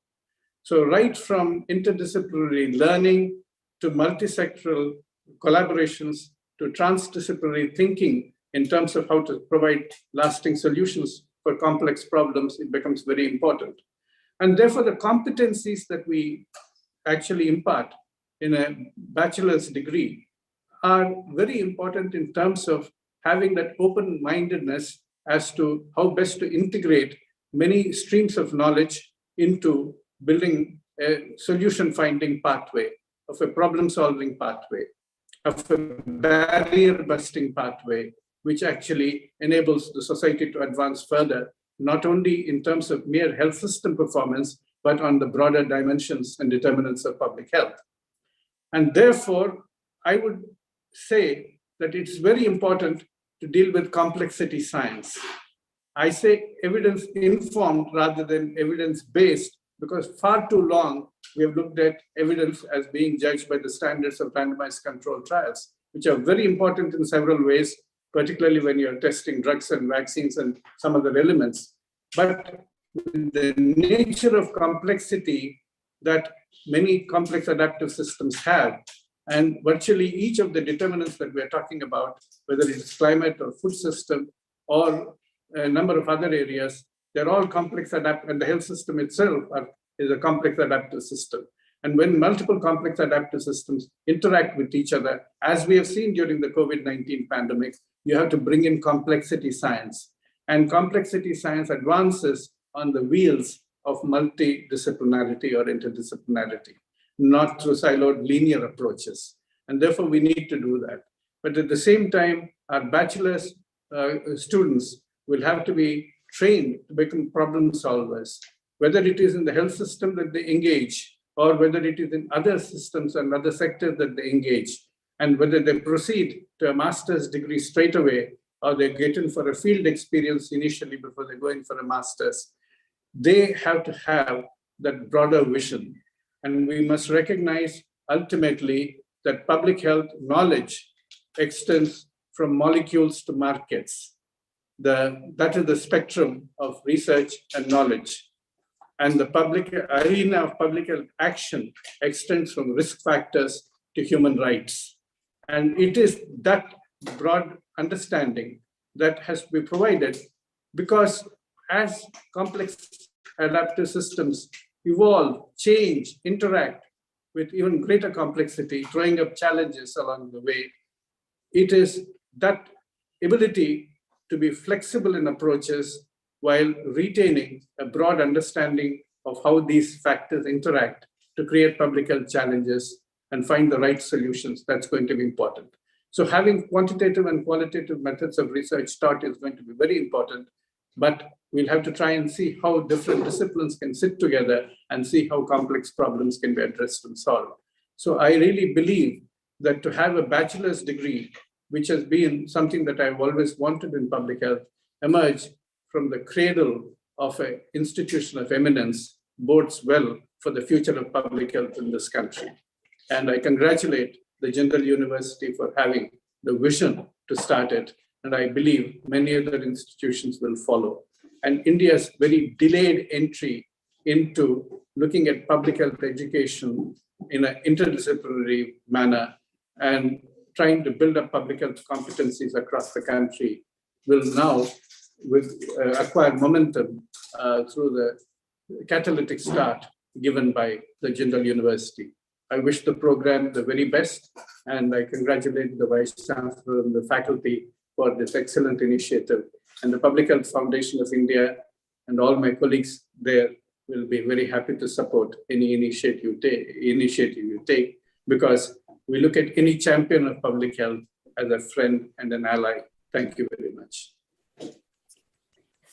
So right from interdisciplinary learning to multisectoral collaborations to transdisciplinary thinking in terms of how to provide lasting solutions for complex problems, it becomes very important. And therefore, the competencies that we actually impart in a bachelor's degree are very important in terms of having that open-mindedness as to how best to integrate many streams of knowledge into building a solution-finding pathway, of a problem-solving pathway, of a barrier-busting pathway, which actually enables the society to advance further, not only in terms of mere health system performance, but on the broader dimensions and determinants of public health. And therefore, I would say that it's very important to deal with complexity science. I say evidence-informed rather than evidence-based, because far too long we have looked at evidence as being judged by the standards of randomized controlled trials, which are very important in several ways, particularly when you're testing drugs and vaccines and some other elements. But the nature of complexity that many complex adaptive systems have, and virtually each of the determinants that we're talking about, whether it's climate or food system or a number of other areas, they're all complex adaptive, and the health system itself is a complex adaptive system. And when multiple complex adaptive systems interact with each other, as we have seen during the COVID-19 pandemic, you have to bring in complexity science. And complexity science advances on the wheels of multidisciplinarity or interdisciplinarity, not through siloed linear approaches. And therefore, we need to do that. But at the same time, our bachelor's students will have to be trained to become problem solvers, whether it is in the health system that they engage, or whether it is in other systems and other sectors that they engage, and whether they proceed to a master's degree straight away, or they get in for a field experience initially before they go in for a master's. They have to have that broader vision. And we must recognize ultimately that public health knowledge extends from molecules to markets. That is the spectrum of research and knowledge. And the public arena of public health action extends from risk factors to human rights. And it is that broad understanding that has to be provided, because as complex adaptive systems evolve, change, interact with even greater complexity, throwing up challenges along the way, it is that ability to be flexible in approaches while retaining a broad understanding of how these factors interact to create public health challenges and find the right solutions. That's going to be important. So having quantitative and qualitative methods of research taught is going to be very important, but we'll have to try and see how different disciplines can sit together and see how complex problems can be addressed and solved. So I really believe that to have a bachelor's degree which has been something that I've always wanted in public health, emerge from the cradle of an institution of eminence bodes well for the future of public health in this country. And I congratulate the Jindal University for having the vision to start it. And I believe many other institutions will follow. And India's very delayed entry into looking at public health education in an interdisciplinary manner and trying to build up public health competencies across the country will now acquire momentum through the catalytic start given by the Jindal University. I wish the program the very best, and I congratulate the Vice Chancellor and the faculty for this excellent initiative. And the Public Health Foundation of India and all my colleagues there will be very happy to support any initiative you take, because we look at any champion of public health as a friend and an ally. Thank you very much.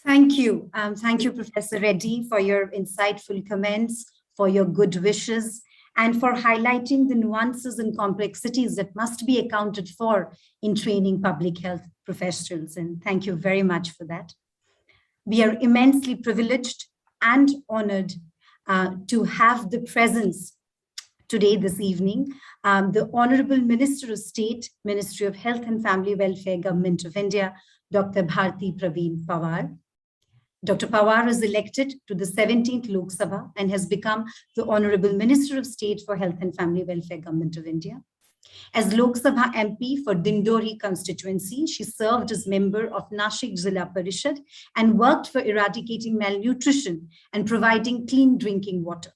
Thank you. Thank you, Professor Reddy, for your insightful comments, for your good wishes, and for highlighting the nuances and complexities that must be accounted for in training public health professionals. And thank you very much for that. We are immensely privileged and honored to have the presence today, this evening, the Honorable Minister of State, Ministry of Health and Family Welfare, Government of India, Dr. Bharti Praveen Pawar. Dr. Pawar is elected to the 17th Lok Sabha and has become the Honorable Minister of State for Health and Family Welfare, Government of India. As Lok Sabha MP for Dindori constituency, she served as member of Nashik Zilla Parishad and worked for eradicating malnutrition and providing clean drinking water.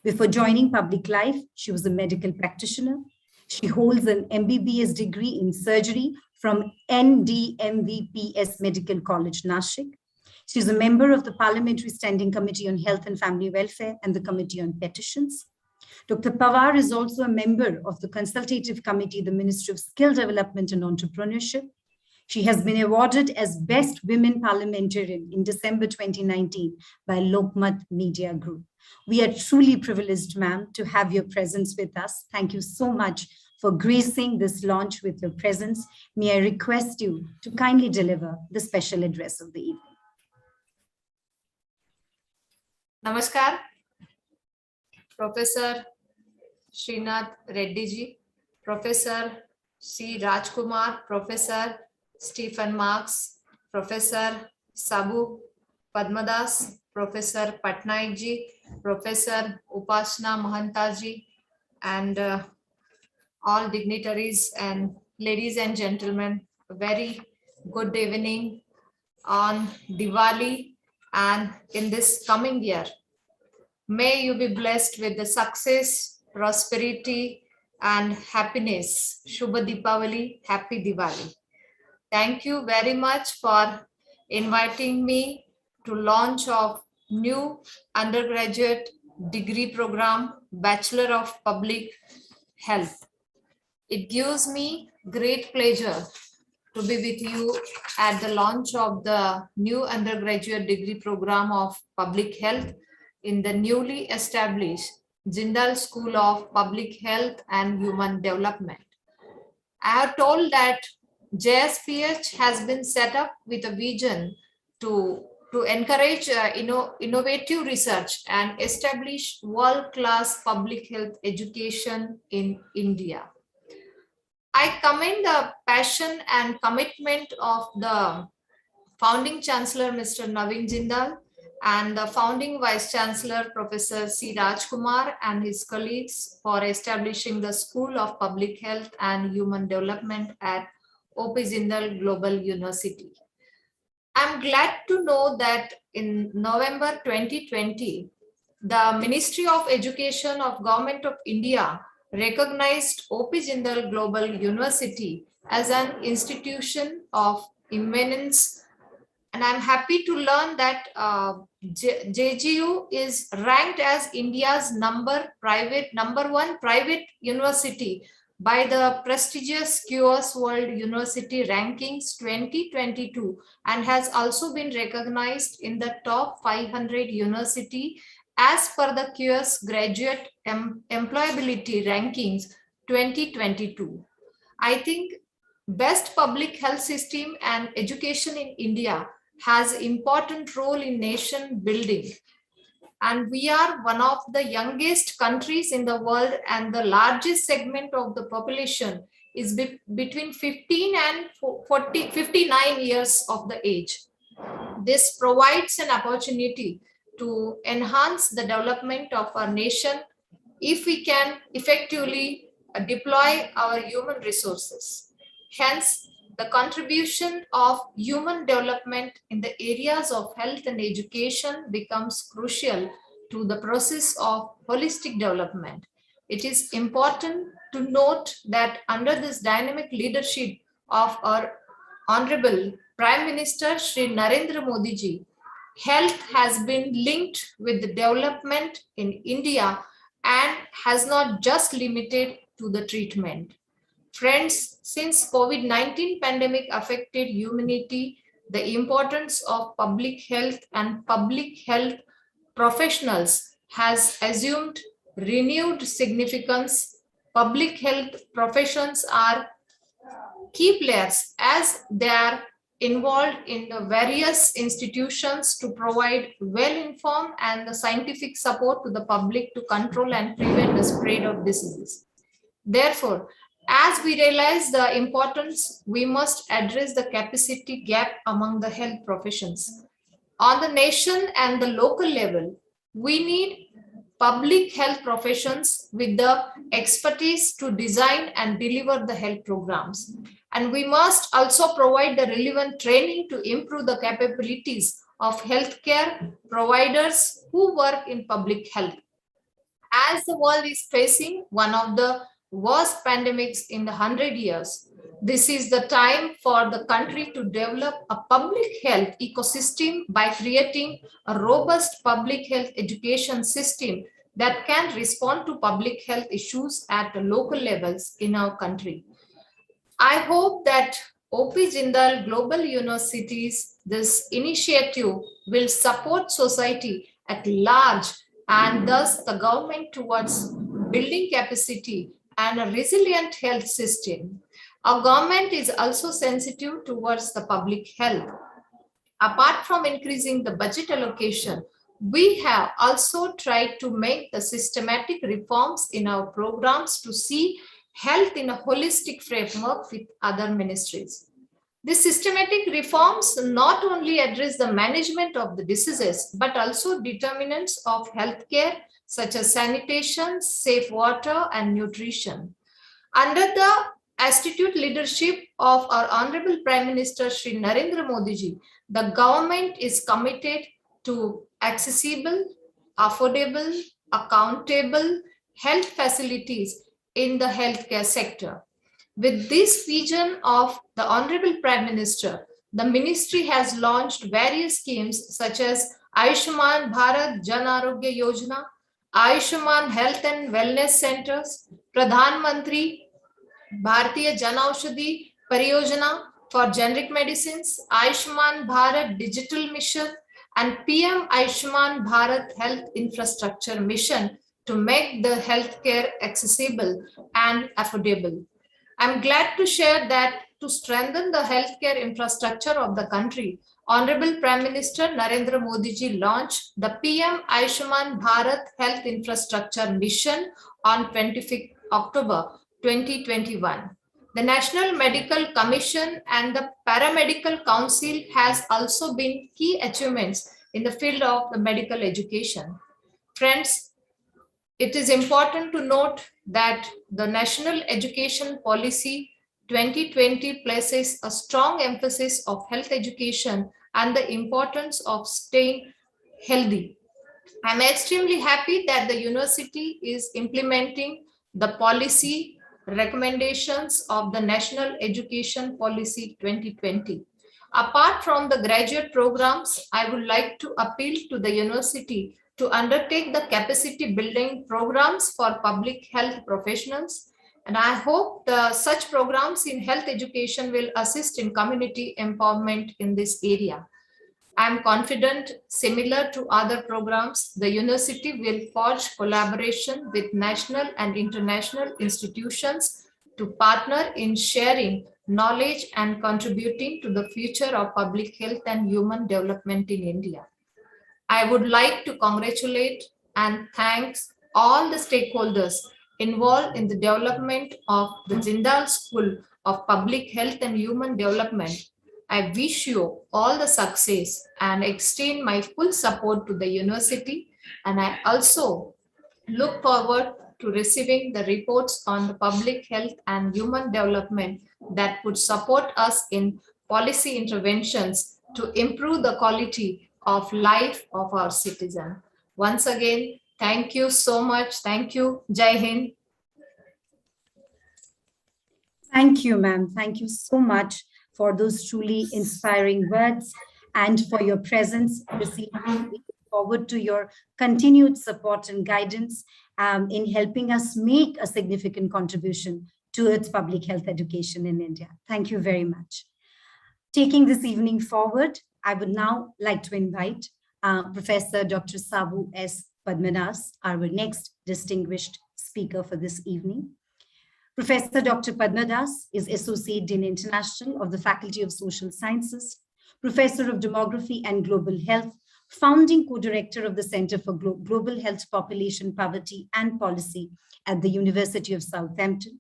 Before joining public life, she was a medical practitioner. She holds an MBBS degree in surgery from NDMVPS Medical College, Nashik. She is a member of the Parliamentary Standing Committee on Health and Family Welfare and the Committee on Petitions. Dr. Pawar is also a member of the Consultative Committee, the Ministry of Skill Development and Entrepreneurship. She has been awarded as Best Women Parliamentarian in December 2019 by Lokmat Media Group. We are truly privileged, ma'am, to have your presence with us. Thank you so much for gracing this launch with your presence. May I request you to kindly deliver the special address of the evening. Namaskar, Professor Srinath Reddy ji, Professor C. Rajkumar, Professor Stephen Marks, Professor Sabu Padmadas, Professor Patnaik ji, Professor Upasana Mahanta ji, and all dignitaries and ladies and gentlemen, a very good evening on Diwali. And in this coming year, may you be blessed with the success, prosperity, and happiness. Shubha Deepavali, Happy Diwali. Thank you very much for inviting me to launch of new undergraduate degree program, Bachelor of Public Health. It gives me great pleasure to be with you at the launch of the new undergraduate degree program of Public Health in the newly established Jindal School of Public Health and Human Development. I have told that JSPH has been set up with a vision to encourage innovative research and establish world-class public health education in India. I commend the passion and commitment of the founding Chancellor, Mr. Naveen Jindal, and the founding Vice Chancellor, Professor C. Rajkumar, and his colleagues for establishing the School of Public Health and Human Development at OP Jindal Global University. I'm glad to know that in November 2020, the Ministry of Education of Government of India recognized OP Jindal Global University as an institution of eminence, and I'm happy to learn that JGU is ranked as India's number one private university by the prestigious QS World University Rankings 2022, and has also been recognized in the top 500 university as per the QS Graduate Employability Rankings 2022. I think best public health system and education in India has important role in nation building. And we are one of the youngest countries in the world, and the largest segment of the population is between 15 and 59 years of the age. This provides an opportunity to enhance the development of our nation if we can effectively deploy our human resources. Hence, the contribution of human development in the areas of health and education becomes crucial to the process of holistic development. It is important to note that under this dynamic leadership of our Honorable Prime Minister Shri Narendra Modi ji, health has been linked with the development in India and has not just limited to the treatment. Friends, since COVID-19 pandemic affected humanity, the importance of public health and public health professionals has assumed renewed significance. Public health professions are key players as they are involved in the various institutions to provide well-informed and the scientific support to the public to control and prevent the spread of diseases. Therefore, as we realize the importance, we must address the capacity gap among the health professions. On the nation and the local level, we need public health professions with the expertise to design and deliver the health programs. And we must also provide the relevant training to improve the capabilities of healthcare providers who work in public health. As the world is facing one of the worst pandemics in the 100 years, this is the time for the country to develop a public health ecosystem by creating a robust public health education system that can respond to public health issues at the local levels in our country. I hope that OP Jindal Global Universities, this initiative will support society at large and thus the government towards building capacity and a resilient health system. Our government is also sensitive towards the public health. Apart from increasing the budget allocation, we have also tried to make the systematic reforms in our programs to see health in a holistic framework with other ministries. These systematic reforms not only address the management of the diseases, but also determinants of healthcare such as sanitation, safe water, and nutrition. Under the astute leadership of our Honorable Prime Minister Shri Narendra Modi ji, the government is committed to accessible, affordable, accountable health facilities in the healthcare sector. With this vision of the Honorable Prime Minister, the ministry has launched various schemes such as Ayushman Bharat Jan Arogya Yojana, Ayushman Health and Wellness Centers, Pradhan Mantri Bharatiya Jan Aushadhi Pariyojana for generic medicines, Ayushman Bharat Digital Mission, and PM Ayushman Bharat Health Infrastructure Mission to make the healthcare accessible and affordable. I'm glad to share that to strengthen the healthcare infrastructure of the country, Honorable Prime Minister Narendra Modi ji launched the PM Ayushman Bharat Health Infrastructure Mission on 25th October 2021. The National Medical Commission and the Paramedical Council has also been key achievements in the field of the medical education. Friends, it is important to note that the National Education Policy 2020 places a strong emphasis of health education and the importance of staying healthy. I'm extremely happy that the university is implementing the policy recommendations of the National Education Policy 2020. Apart from the graduate programs, I would like to appeal to the university to undertake the capacity building programs for public health professionals. And I hope such programs in health education will assist in community empowerment in this area. I am confident, similar to other programs, the university will forge collaboration with national and international institutions to partner in sharing knowledge and contributing to the future of public health and human development in India. I would like to congratulate and thank all the stakeholders involved in the development of the Jindal School of Public Health and Human Development. I wish you all the success and extend my full support to the university, and I also look forward to receiving the reports on the public health and human development that would support us in policy interventions to improve the quality of life of our citizens. Once again, thank you so much. Thank you. Jai Hind. Thank you, ma'am. Thank you so much for those truly inspiring words and for your presence this evening. We look forward to your continued support and guidance in helping us make a significant contribution towards public health education in India. Thank you very much. Taking this evening forward, I would now like to invite Professor Dr. Sabu S. Padmadas, our next distinguished speaker for this evening. Professor Dr. Padmadas is Associate Dean International of the Faculty of Social Sciences, Professor of Demography and Global Health, founding co-director of the Center for Global Health, Population, Poverty and Policy at the University of Southampton.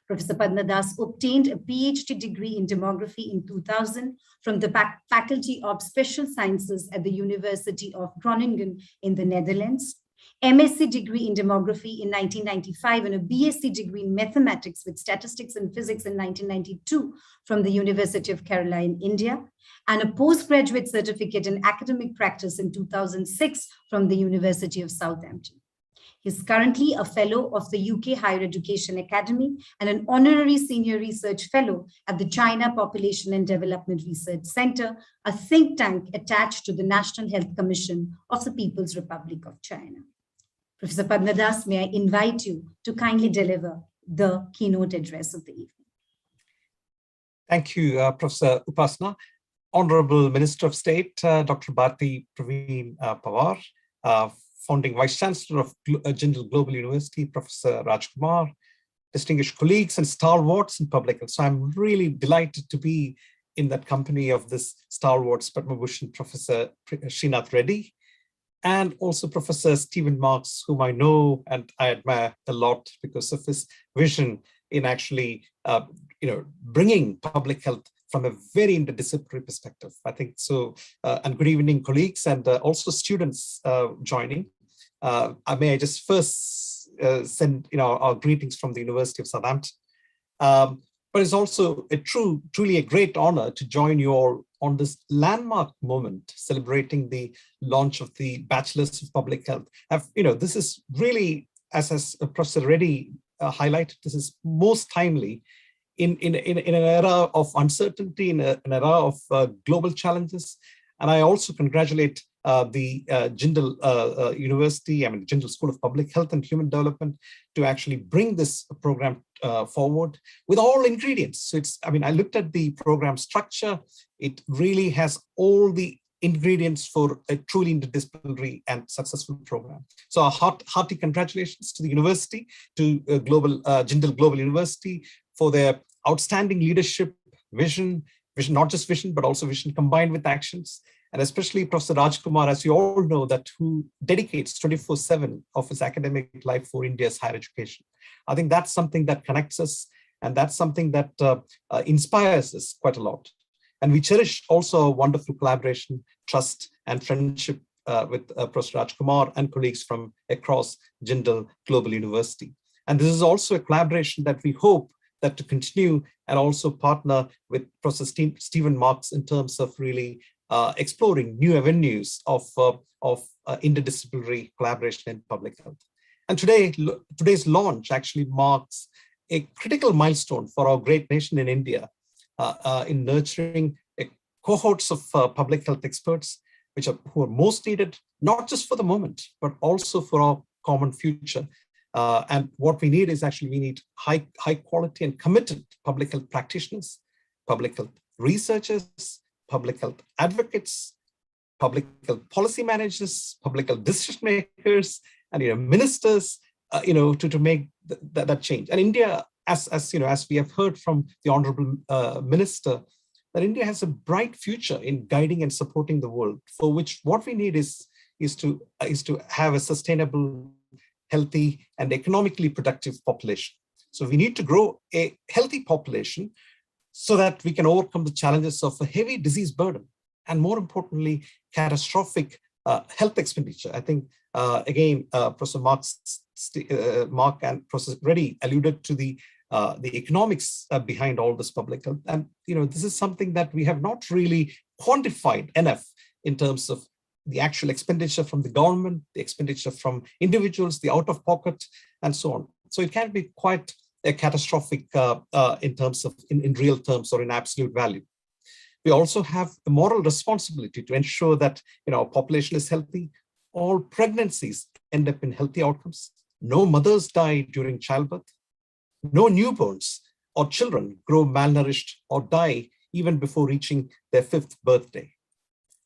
Professor Padmadas obtained a PhD degree in demography in 2000 from the Faculty of Special Sciences at the University of Groningen in the Netherlands, MSc degree in demography in 1995, and a BSc degree in mathematics with statistics and physics in 1992 from the University of Kerala in India, and a postgraduate certificate in academic practice in 2006 from the University of Southampton. He's currently a fellow of the UK Higher Education Academy and an honorary senior research fellow at the China Population and Development Research Center, a think tank attached to the National Health Commission of the People's Republic of China. Professor Padmadas, may I invite you to kindly deliver the keynote address of the evening. Thank you, Professor Upasana. Honorable Minister of State, Dr. Bharti Praveen Pawar, founding Vice Chancellor of Jindal Global University, Professor Rajkumar, distinguished colleagues and stalwarts in public health. So I'm really delighted to be in that company of this stalwarts Padma Bhushan Professor Srinath Reddy, and also Professor Stephen Marks, whom I know and I admire a lot because of his vision in actually bringing public health from a very interdisciplinary perspective. I think so. And good evening, colleagues, and also students joining. May I just first send our greetings from the University of Southampton. But it's also truly a great honor to join you all on this landmark moment, celebrating the launch of the Bachelors of Public Health. This is really, as Professor Reddy highlighted, this is most timely in an era of uncertainty, in an era of global challenges. And I also congratulate the Jindal University, Jindal School of Public Health and Human Development, to actually bring this program forward with all ingredients. So I looked at the program structure. It really has all the ingredients for a truly interdisciplinary and successful program. So a hearty congratulations to the university, to Jindal Global University, for their outstanding leadership, vision, not just vision, but also vision combined with actions. And especially Professor Rajkumar, as you all know, who dedicates 24/7 of his academic life for India's higher education. I think that's something that connects us, and that's something that inspires us quite a lot. And we cherish also a wonderful collaboration, trust, and friendship with Professor Rajkumar and colleagues from across Jindal Global University. And this is also a collaboration that we hope that to continue, and also partner with Professor Stephen Marks in terms of really exploring new avenues of interdisciplinary collaboration in public health. And today's launch actually marks a critical milestone for our great nation in India in nurturing cohorts of public health experts, who are most needed, not just for the moment, but also for our common future. And what we need is we need high quality and committed public health practitioners, public health researchers, public health advocates, public health policy managers, public health decision makers, and ministers, to make that change. And India as we have heard from the Honorable Minister, that India has a bright future in guiding and supporting the world, for which what we need is to have a sustainable, healthy, and economically productive population. So we need to grow a healthy population so that we can overcome the challenges of a heavy disease burden, and more importantly, catastrophic health expenditure. I think, again, Professor Mark and Professor Reddy alluded to the economics behind all this public health. And this is something that we have not really quantified enough in terms of the actual expenditure from the government, the expenditure from individuals, the out of pocket, and so on. So it can be quite a catastrophic in terms of, in real terms or in absolute value. We also have a moral responsibility to ensure that our population is healthy. All pregnancies end up in healthy outcomes. No mothers die during childbirth. No newborns or children grow malnourished or die even before reaching their 5th birthday.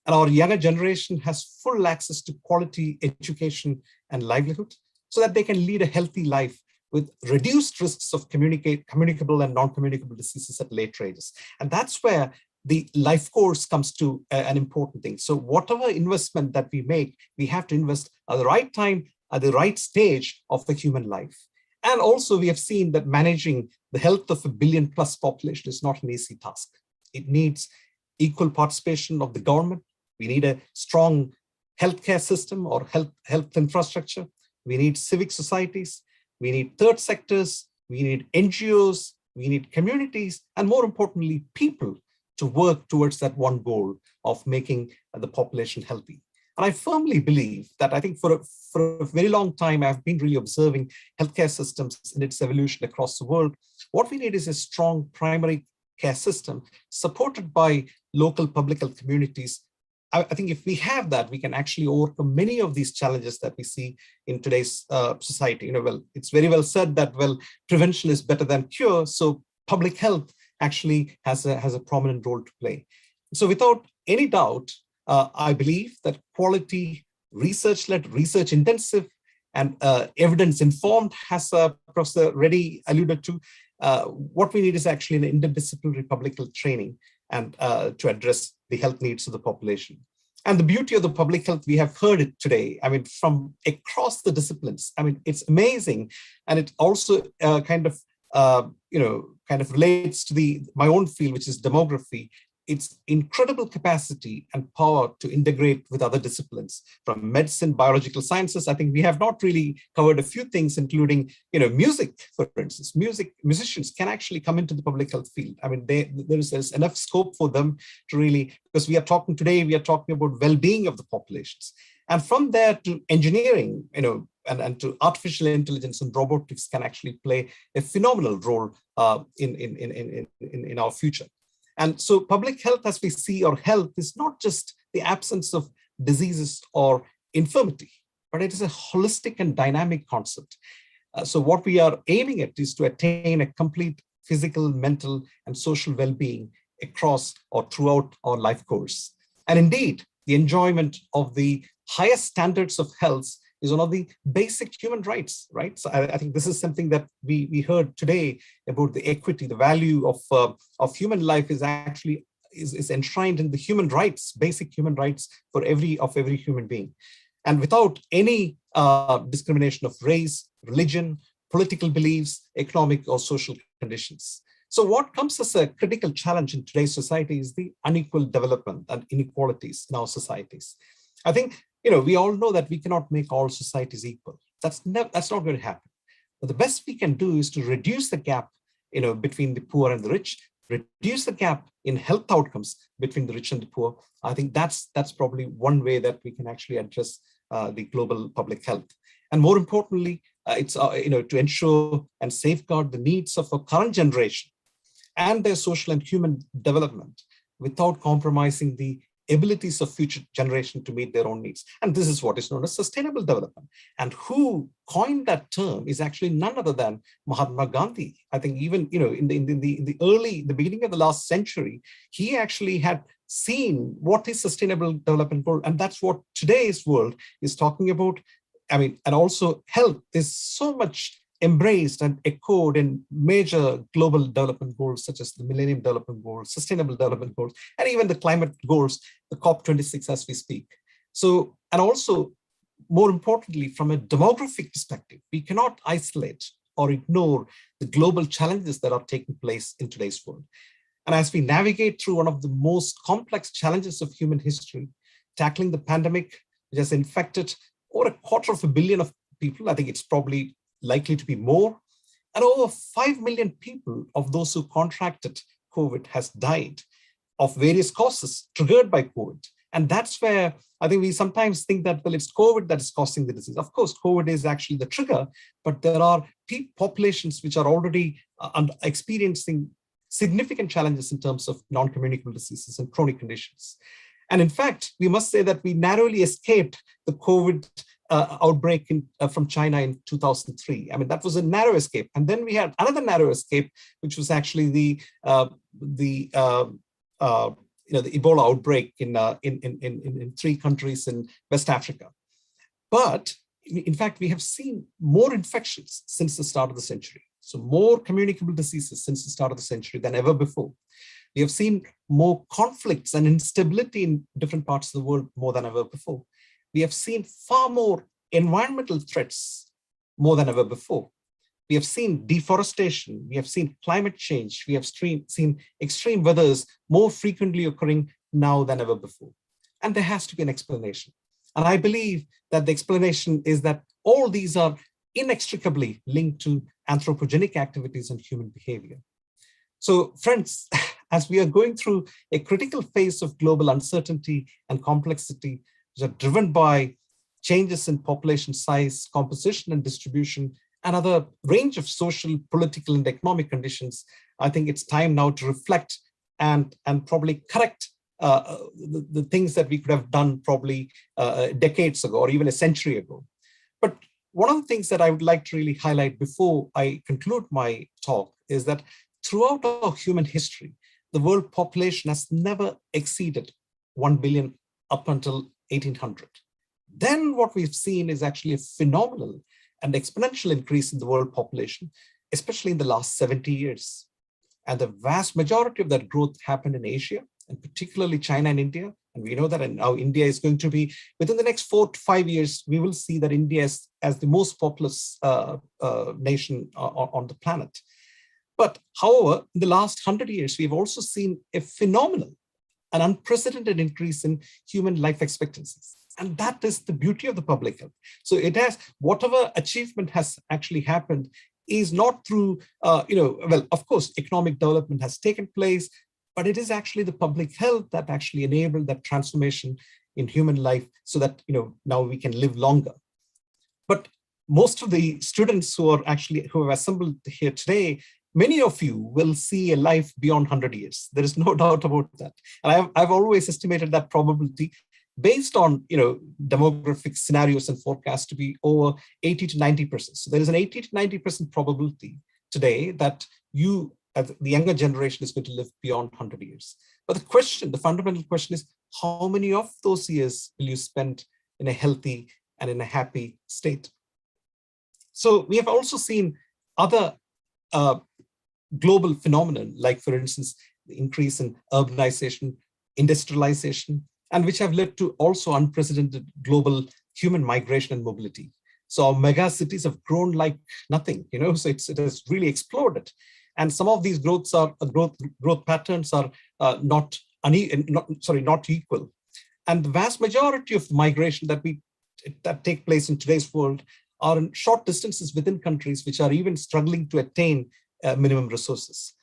And our younger generation has full access to quality education and livelihood so that they can lead a healthy life with reduced risks of communicable and non-communicable diseases at later ages. And that's where the life course comes to an important thing. So whatever investment that we make, we have to invest at the right time, at the right stage of the human life. And also we have seen that managing the health of a billion-plus population is not an easy task. It needs equal participation of the government. We need a strong healthcare system or health infrastructure. We need civic societies. We need third sectors. We need NGOs. We need communities, and more importantly, people to work towards that one goal of making the population healthy. And I firmly believe that, I think for a very long time, I've been really observing healthcare systems in its evolution across the world. What we need is a strong primary care system supported by local public health communities. I think if we have that, we can actually overcome many of these challenges that we see in today's society. Well, it's very well said that, well, prevention is better than cure. So public health actually has a prominent role to play. So without any doubt, I believe that quality, research-led, research-intensive, and evidence-informed, as Professor Reddy alluded to, what we need is actually an interdisciplinary public health training and to address the health needs of the population. And the beauty of the public health, we have heard it today, from across the disciplines. It's amazing. And it also kind of relates to my own field, which is demography. Its incredible capacity and power to integrate with other disciplines, from medicine, biological sciences. I think we have not really covered a few things, including, music, for instance. Musicians can actually come into the public health field. There's enough scope for them to really, because we are talking about well-being of the populations. And from there to engineering, and to artificial intelligence and robotics can actually play a phenomenal role in our future. And so public health, as we see, or health, is not just the absence of diseases or infirmity, but it is a holistic and dynamic concept. So what we are aiming at is to attain a complete physical, mental, and social well-being across or throughout our life course. And indeed, the enjoyment of the highest standards of health is one of the basic human rights, right? So I think this is something that we heard today about the equity, the value of human life is actually is enshrined in the human rights, basic human rights for every human being. And without any discrimination of race, religion, political beliefs, economic or social conditions. So what comes as a critical challenge in today's society is the unequal development and inequalities in our societies. I think, we all know that we cannot make all societies equal. That's not going to happen. But the best we can do is to reduce the gap, between the poor and the rich, reduce the gap in health outcomes between the rich and the poor. I think that's probably one way that we can actually address the global public health. And more importantly, it's to ensure and safeguard the needs of our current generation and their social and human development without compromising the abilities of future generation to meet their own needs. And this is what is known as sustainable development. And who coined that term is actually none other than Mahatma Gandhi. I think even, in the beginning of the last century, he actually had seen what is sustainable development goal. And that's what today's world is talking about. And also health. There's so much embraced and echoed in major global development goals, such as the Millennium Development Goals, Sustainable Development Goals, and even the climate goals, the COP26 as we speak. So, and also, more importantly, from a demographic perspective, we cannot isolate or ignore the global challenges that are taking place in today's world. And as we navigate through one of the most complex challenges of human history, tackling the pandemic, which has infected over 250 million of people, I think it's probably likely to be more, and over 5 million people of those who contracted COVID has died of various causes triggered by COVID. And that's where I think we sometimes think that, well, it's COVID that is causing the disease. Of course, COVID is actually the trigger, but there are populations which are already experiencing significant challenges in terms of non-communicable diseases and chronic conditions. And in fact, we must say that we narrowly escaped the COVID outbreak from China in 2003. I mean, that was a narrow escape. And then we had another narrow escape, which was actually the Ebola outbreak in 3 countries in West Africa. But in fact, we have seen more infections since the start of the century. So more communicable diseases since the start of the century than ever before. We have seen more conflicts and instability in different parts of the world more than ever before. We have seen far more environmental threats more than ever before. We have seen deforestation, we have seen climate change, we have seen extreme weathers more frequently occurring now than ever before. And there has to be an explanation. And I believe that the explanation is that all these are inextricably linked to anthropogenic activities and human behavior. So friends, as we are going through a critical phase of global uncertainty and complexity, which are driven by changes in population size, composition and distribution, and other range of social, political, and economic conditions, I think it's time now to reflect and probably correct the things that we could have done probably decades ago or even a century ago. But one of the things that I would like to really highlight before I conclude my talk is that throughout our human history, the world population has never exceeded 1 billion up until 1800. Then what we've seen is actually a phenomenal and exponential increase in the world population, especially in the last 70 years. And the vast majority of that growth happened in Asia, and particularly China and India. And we know that, and now India is going to be, within the next 4 to 5 years, we will see that India is as the most populous nation on the planet. But however, in the last 100 years, we've also seen a phenomenal and unprecedented increase in human life expectancies. And that is the beauty of the public health. So it has, whatever achievement has actually happened is not through, well, of course, economic development has taken place, but it is actually the public health that actually enabled that transformation in human life so that, now we can live longer. But most of the students who have assembled here today, many of you will see a life beyond 100 years. There is no doubt about that. And I've always estimated that probability based on demographic scenarios and forecasts to be over 80 to 90%. So there is an 80 to 90% probability today that you, as the younger generation, is going to live beyond 100 years. But the fundamental question is, how many of those years will you spend in a healthy and in a happy state? So we have also seen other global phenomenon, like for instance, the increase in urbanization, industrialization, and which have led to also unprecedented global human migration and mobility. So our mega cities have grown like nothing, so it has really exploded. And some of these growth patterns are not equal. And the vast majority of migration that take place in today's world are in short distances within countries which are even struggling to attain minimum resources.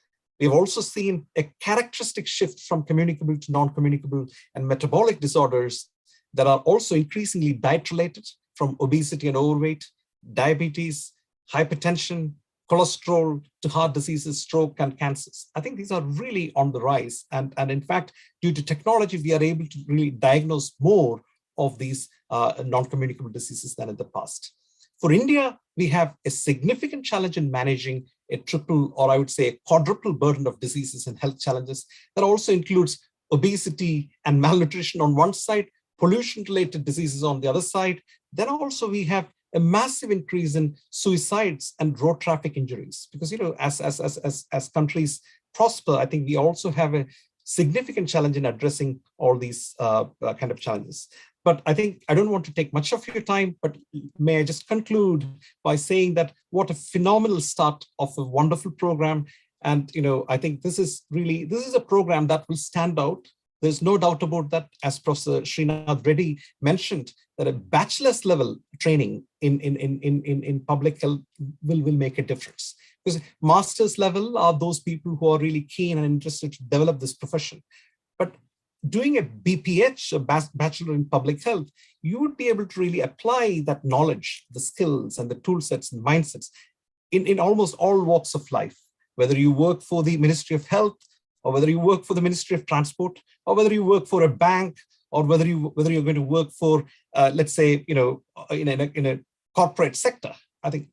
We've also seen a characteristic shift from communicable to non-communicable and metabolic disorders that are also increasingly diet-related, from obesity and overweight, diabetes, hypertension, cholesterol, to heart diseases, stroke, and cancers. I think these are really on the rise. And in fact, due to technology, we are able to really diagnose more of these non-communicable diseases than in the past. For India, we have a significant challenge in managing a triple, or I would say a quadruple burden of diseases and health challenges that also includes obesity and malnutrition on one side, pollution-related diseases on the other side. Then also we have a massive increase in suicides and road traffic injuries. Because, as countries prosper, I think we also have a significant challenge in addressing all these kind of challenges. But I think I don't want to take much of your time, but may I just conclude by saying that what a phenomenal start of a wonderful program. And, I think this is a program that will stand out. There's no doubt about that, as Professor Srinath Reddy mentioned, that a bachelor's level training in public health will make a difference. Because master's level are those people who are really keen and interested to develop this profession. But doing a BPH, a Bachelor in Public Health, you would be able to really apply that knowledge, the skills and the tool sets and mindsets in almost all walks of life, whether you work for the Ministry of Health, or whether you work for the Ministry of Transport, or whether you work for a bank, or whether you're going to work for, let's say, in a corporate sector. I think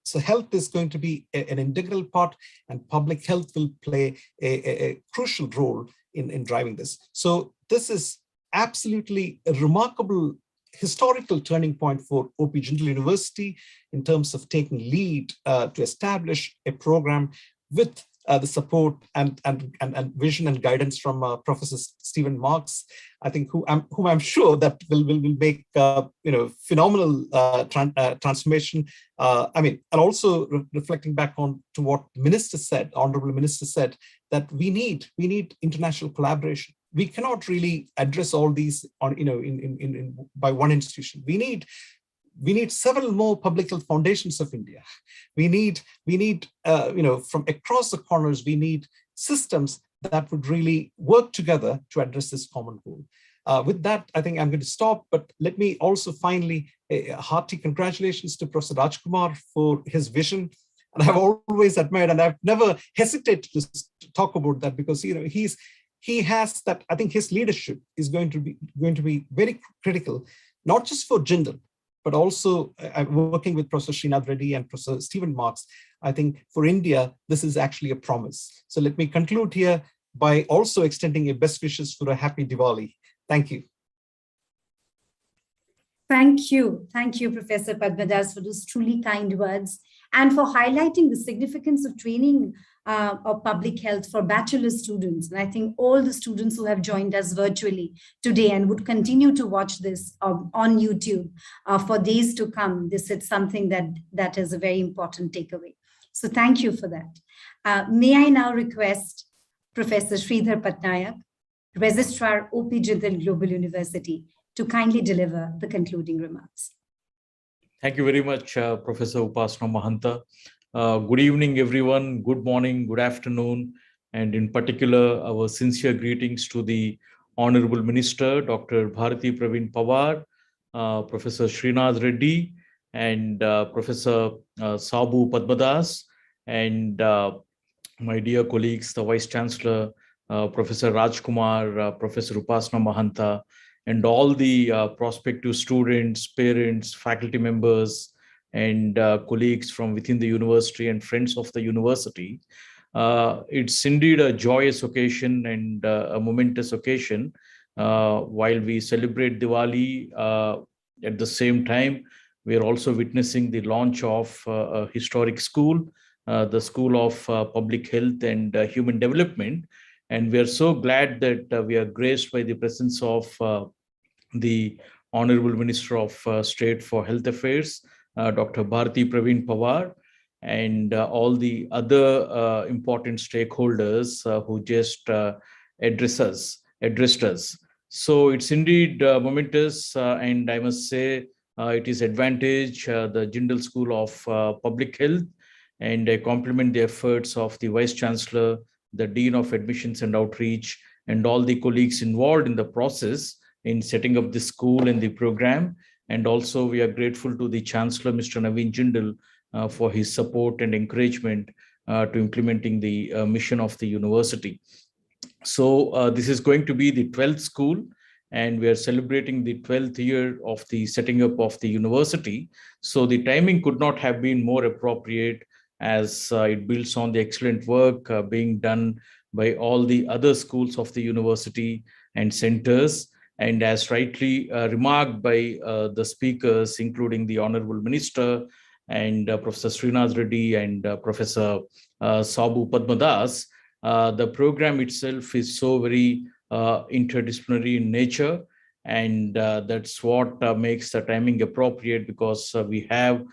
so. Health is going to be an integral part, and public health will play a crucial role in driving this. So this is absolutely a remarkable historical turning point for OP Jindal University in terms of taking lead to establish a program with the support and vision and guidance from Professor Stephen Marks, I think, whom I'm sure that will make phenomenal transformation. And also reflecting back on to what Minister said, Honorable Minister said, that we need international collaboration. We cannot really address all these by one institution. We need several more public health foundations of India. We need from across the corners, we need systems that would really work together to address this common goal. With that, I think I'm going to stop, but let me also finally a hearty congratulations to Professor Rajkumar for his vision. And I've always admired, and I've never hesitated to talk about that, because he has that. I think his leadership is going to be very critical, not just for Jindal, but also working with Professor Srinath Reddy and Professor Stephen Marks. I think for India, this is actually a promise. So let me conclude here by also extending a best wishes for a happy Diwali. Thank you. Thank you. Thank you, Professor Padmadas, for those truly kind words and for highlighting the significance of training of public health for bachelor students. And I think all the students who have joined us virtually today and would continue to watch this on YouTube for days to come, this is something that is a very important takeaway. So thank you for that. May I now request Professor Sridhar Patnaik, Registrar OP Jindal Global University, to kindly deliver the concluding remarks. Thank you very much, Professor Upasana Mahanta. Good evening, everyone. Good morning, good afternoon, and in particular, our sincere greetings to the Honorable Minister, Dr. Bharati Praveen Pawar, Professor Srinath Reddy, and Professor Sabu Padmadas, and my dear colleagues, the Vice Chancellor, Professor Rajkumar, Professor Upasana Mahanta, and all the prospective students, parents, faculty members, and colleagues from within the university and friends of the university. It's indeed a joyous occasion and a momentous occasion. While we celebrate Diwali, at the same time, we are also witnessing the launch of a historic school, the School of Public Health and Human Development. And we are so glad that we are graced by the presence of the Honorable Minister of State for Health Affairs, Dr. Bharati Praveen Pawar, and all the other important stakeholders who just addressed us. So it's indeed momentous, and I must say it is advantage the Jindal School of Public Health, and I compliment the efforts of the Vice Chancellor, the Dean of Admissions and Outreach, and all the colleagues involved in the process in setting up the school and the program. And also we are grateful to the Chancellor, Mr. Naveen Jindal, for his support and encouragement to implementing the mission of the university. So this is going to be the 12th school, and we are celebrating the 12th year of the setting up of the university. So the timing could not have been more appropriate, as it builds on the excellent work being done by all the other schools of the university and centers. And as rightly remarked by the speakers, including the Honorable Minister and Professor Srinath Reddy and Professor Sabu Padmadas, the program itself is so very interdisciplinary in nature. And that's what makes the timing appropriate, because we have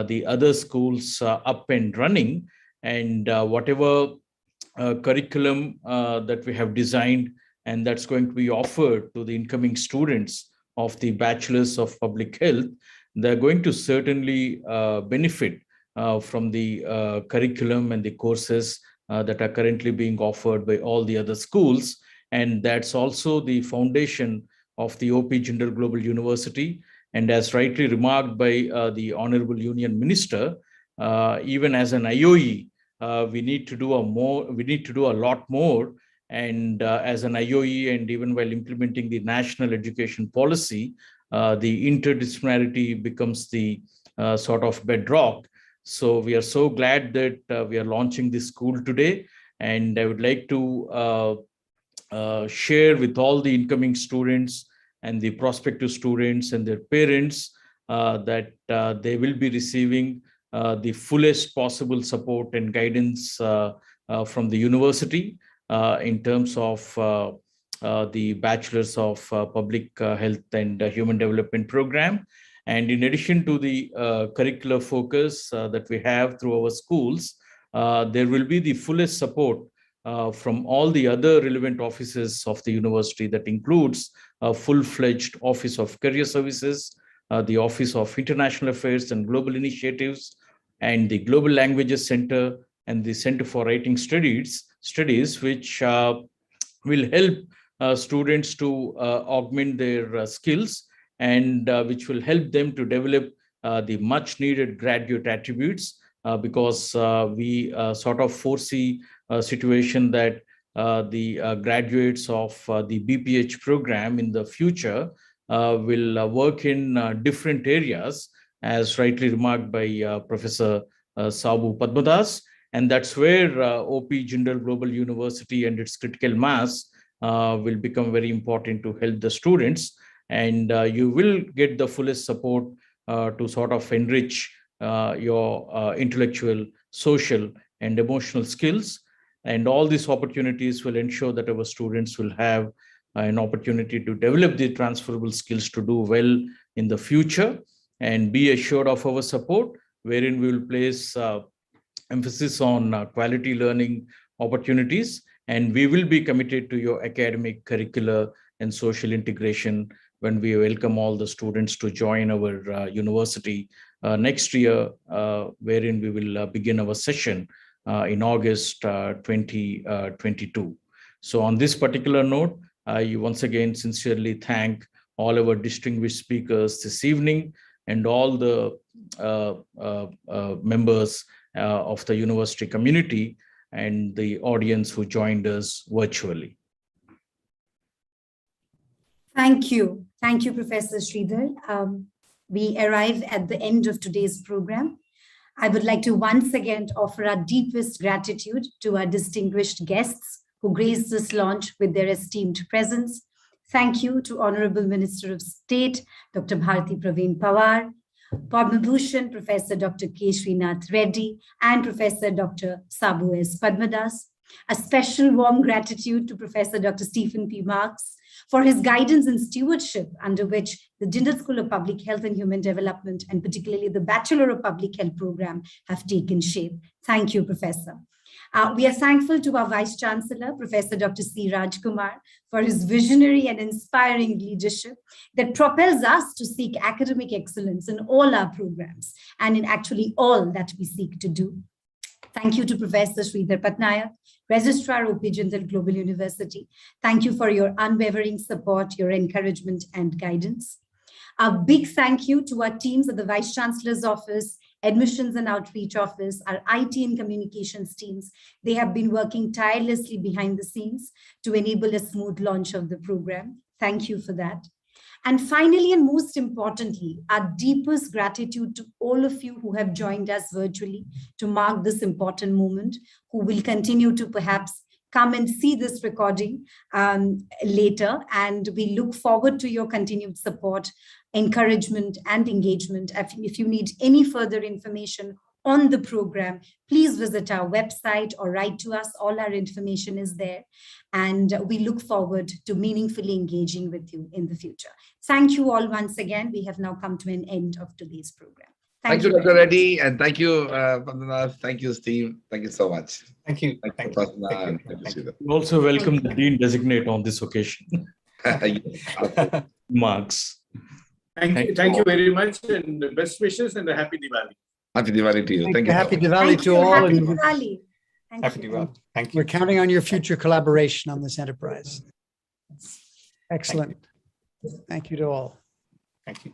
the other schools up and running, and whatever curriculum that we have designed and that's going to be offered to the incoming students of the Bachelors of Public Health, they're going to certainly benefit from the curriculum and the courses that are currently being offered by all the other schools. And that's also the foundation of the OP Jindal Global University. And as rightly remarked by the Honorable Union Minister, even as an IOE, we need to do a lot more. And as an IOE, and even while implementing the national education policy, the interdisciplinarity becomes the sort of bedrock. So we are so glad that we are launching this school today. And I would like to share with all the incoming students and the prospective students and their parents that they will be receiving the fullest possible support and guidance from the university in terms of the Bachelors of Public Health and Human Development program. And in addition to the curricular focus that we have through our schools, there will be the fullest support from all the other relevant offices of the university. That includes a full-fledged Office of Career Services, the Office of International Affairs and Global Initiatives, and the Global Languages Center and the Center for Writing Studies, which will help students to augment their skills, and which will help them to develop the much needed graduate attributes, because we sort of foresee a situation that the graduates of the BPH program in the future will work in different areas, as rightly remarked by Professor Sabu Padmadas. And that's where OP Jindal Global University and its critical mass will become very important to help the students. And you will get the fullest support to sort of enrich your intellectual, social, and emotional skills. And all these opportunities will ensure that our students will have an opportunity to develop the transferable skills to do well in the future. And be assured of our support, wherein we will place emphasis on quality learning opportunities. And we will be committed to your academic, curricular, and social integration when we welcome all the students to join our university next year, wherein we will begin our session in August 2022. So on this particular note, I once again sincerely thank all our distinguished speakers this evening and all the members of the university community and the audience who joined us virtually. Thank you. Thank you, Professor Sridhar. We arrive at the end of today's program. I would like to once again offer our deepest gratitude to our distinguished guests who graced this launch with their esteemed presence. Thank you to Honorable Minister of State, Dr. Bharti Praveen Pawar, Padma Bhushan, Professor Dr. K. Srinath Reddy, and Professor Dr. Sabu S. Padmadas. A special warm gratitude to Professor Dr. Stephen P. Marks for his guidance and stewardship, under which the Jindal School of Public Health and Human Development, and particularly the Bachelor of Public Health program, have taken shape. Thank you, Professor. We are thankful to our Vice Chancellor, Professor Dr. C. Rajkumar, for his visionary and inspiring leadership that propels us to seek academic excellence in all our programs and in actually all that we seek to do. Thank you to Professor Sridhar Patnaik, Registrar OP Jindal Global University. Thank you for your unwavering support, your encouragement, and guidance. A big thank you to our teams at the Vice Chancellor's Office, Admissions and Outreach Office, our IT and communications teams. They have been working tirelessly behind the scenes to enable a smooth launch of the program. Thank you for that. And finally, and most importantly, our deepest gratitude to all of you who have joined us virtually to mark this important moment, who will continue to perhaps come and see this recording later. And we look forward to your continued support, encouragement, and engagement. If you need any further information on the program, please visit our website or write to us. All our information is there. And we look forward to meaningfully engaging with you in the future. Thank you all once again. We have now come to an end of today's program. Thank you, very Dr. much. Reddy, and thank you, Vandana. Thank you, Steve. Thank you so much. Thank you. Thank you, Thank you. Upasana, Thank you. and thank you, Thank you. Sridhar. We also welcome Thank the you. Dean Designate on this occasion. Yes. Marks. Thank you very much, and best wishes and a happy Diwali. Happy Diwali to you. Thank you. Happy so much. Diwali Thank to you. all. Happy And Diwali. Thank Happy you. Diwali. Thank you. we're counting on your future collaboration on this enterprise. Excellent. Thank you to all. Thank you.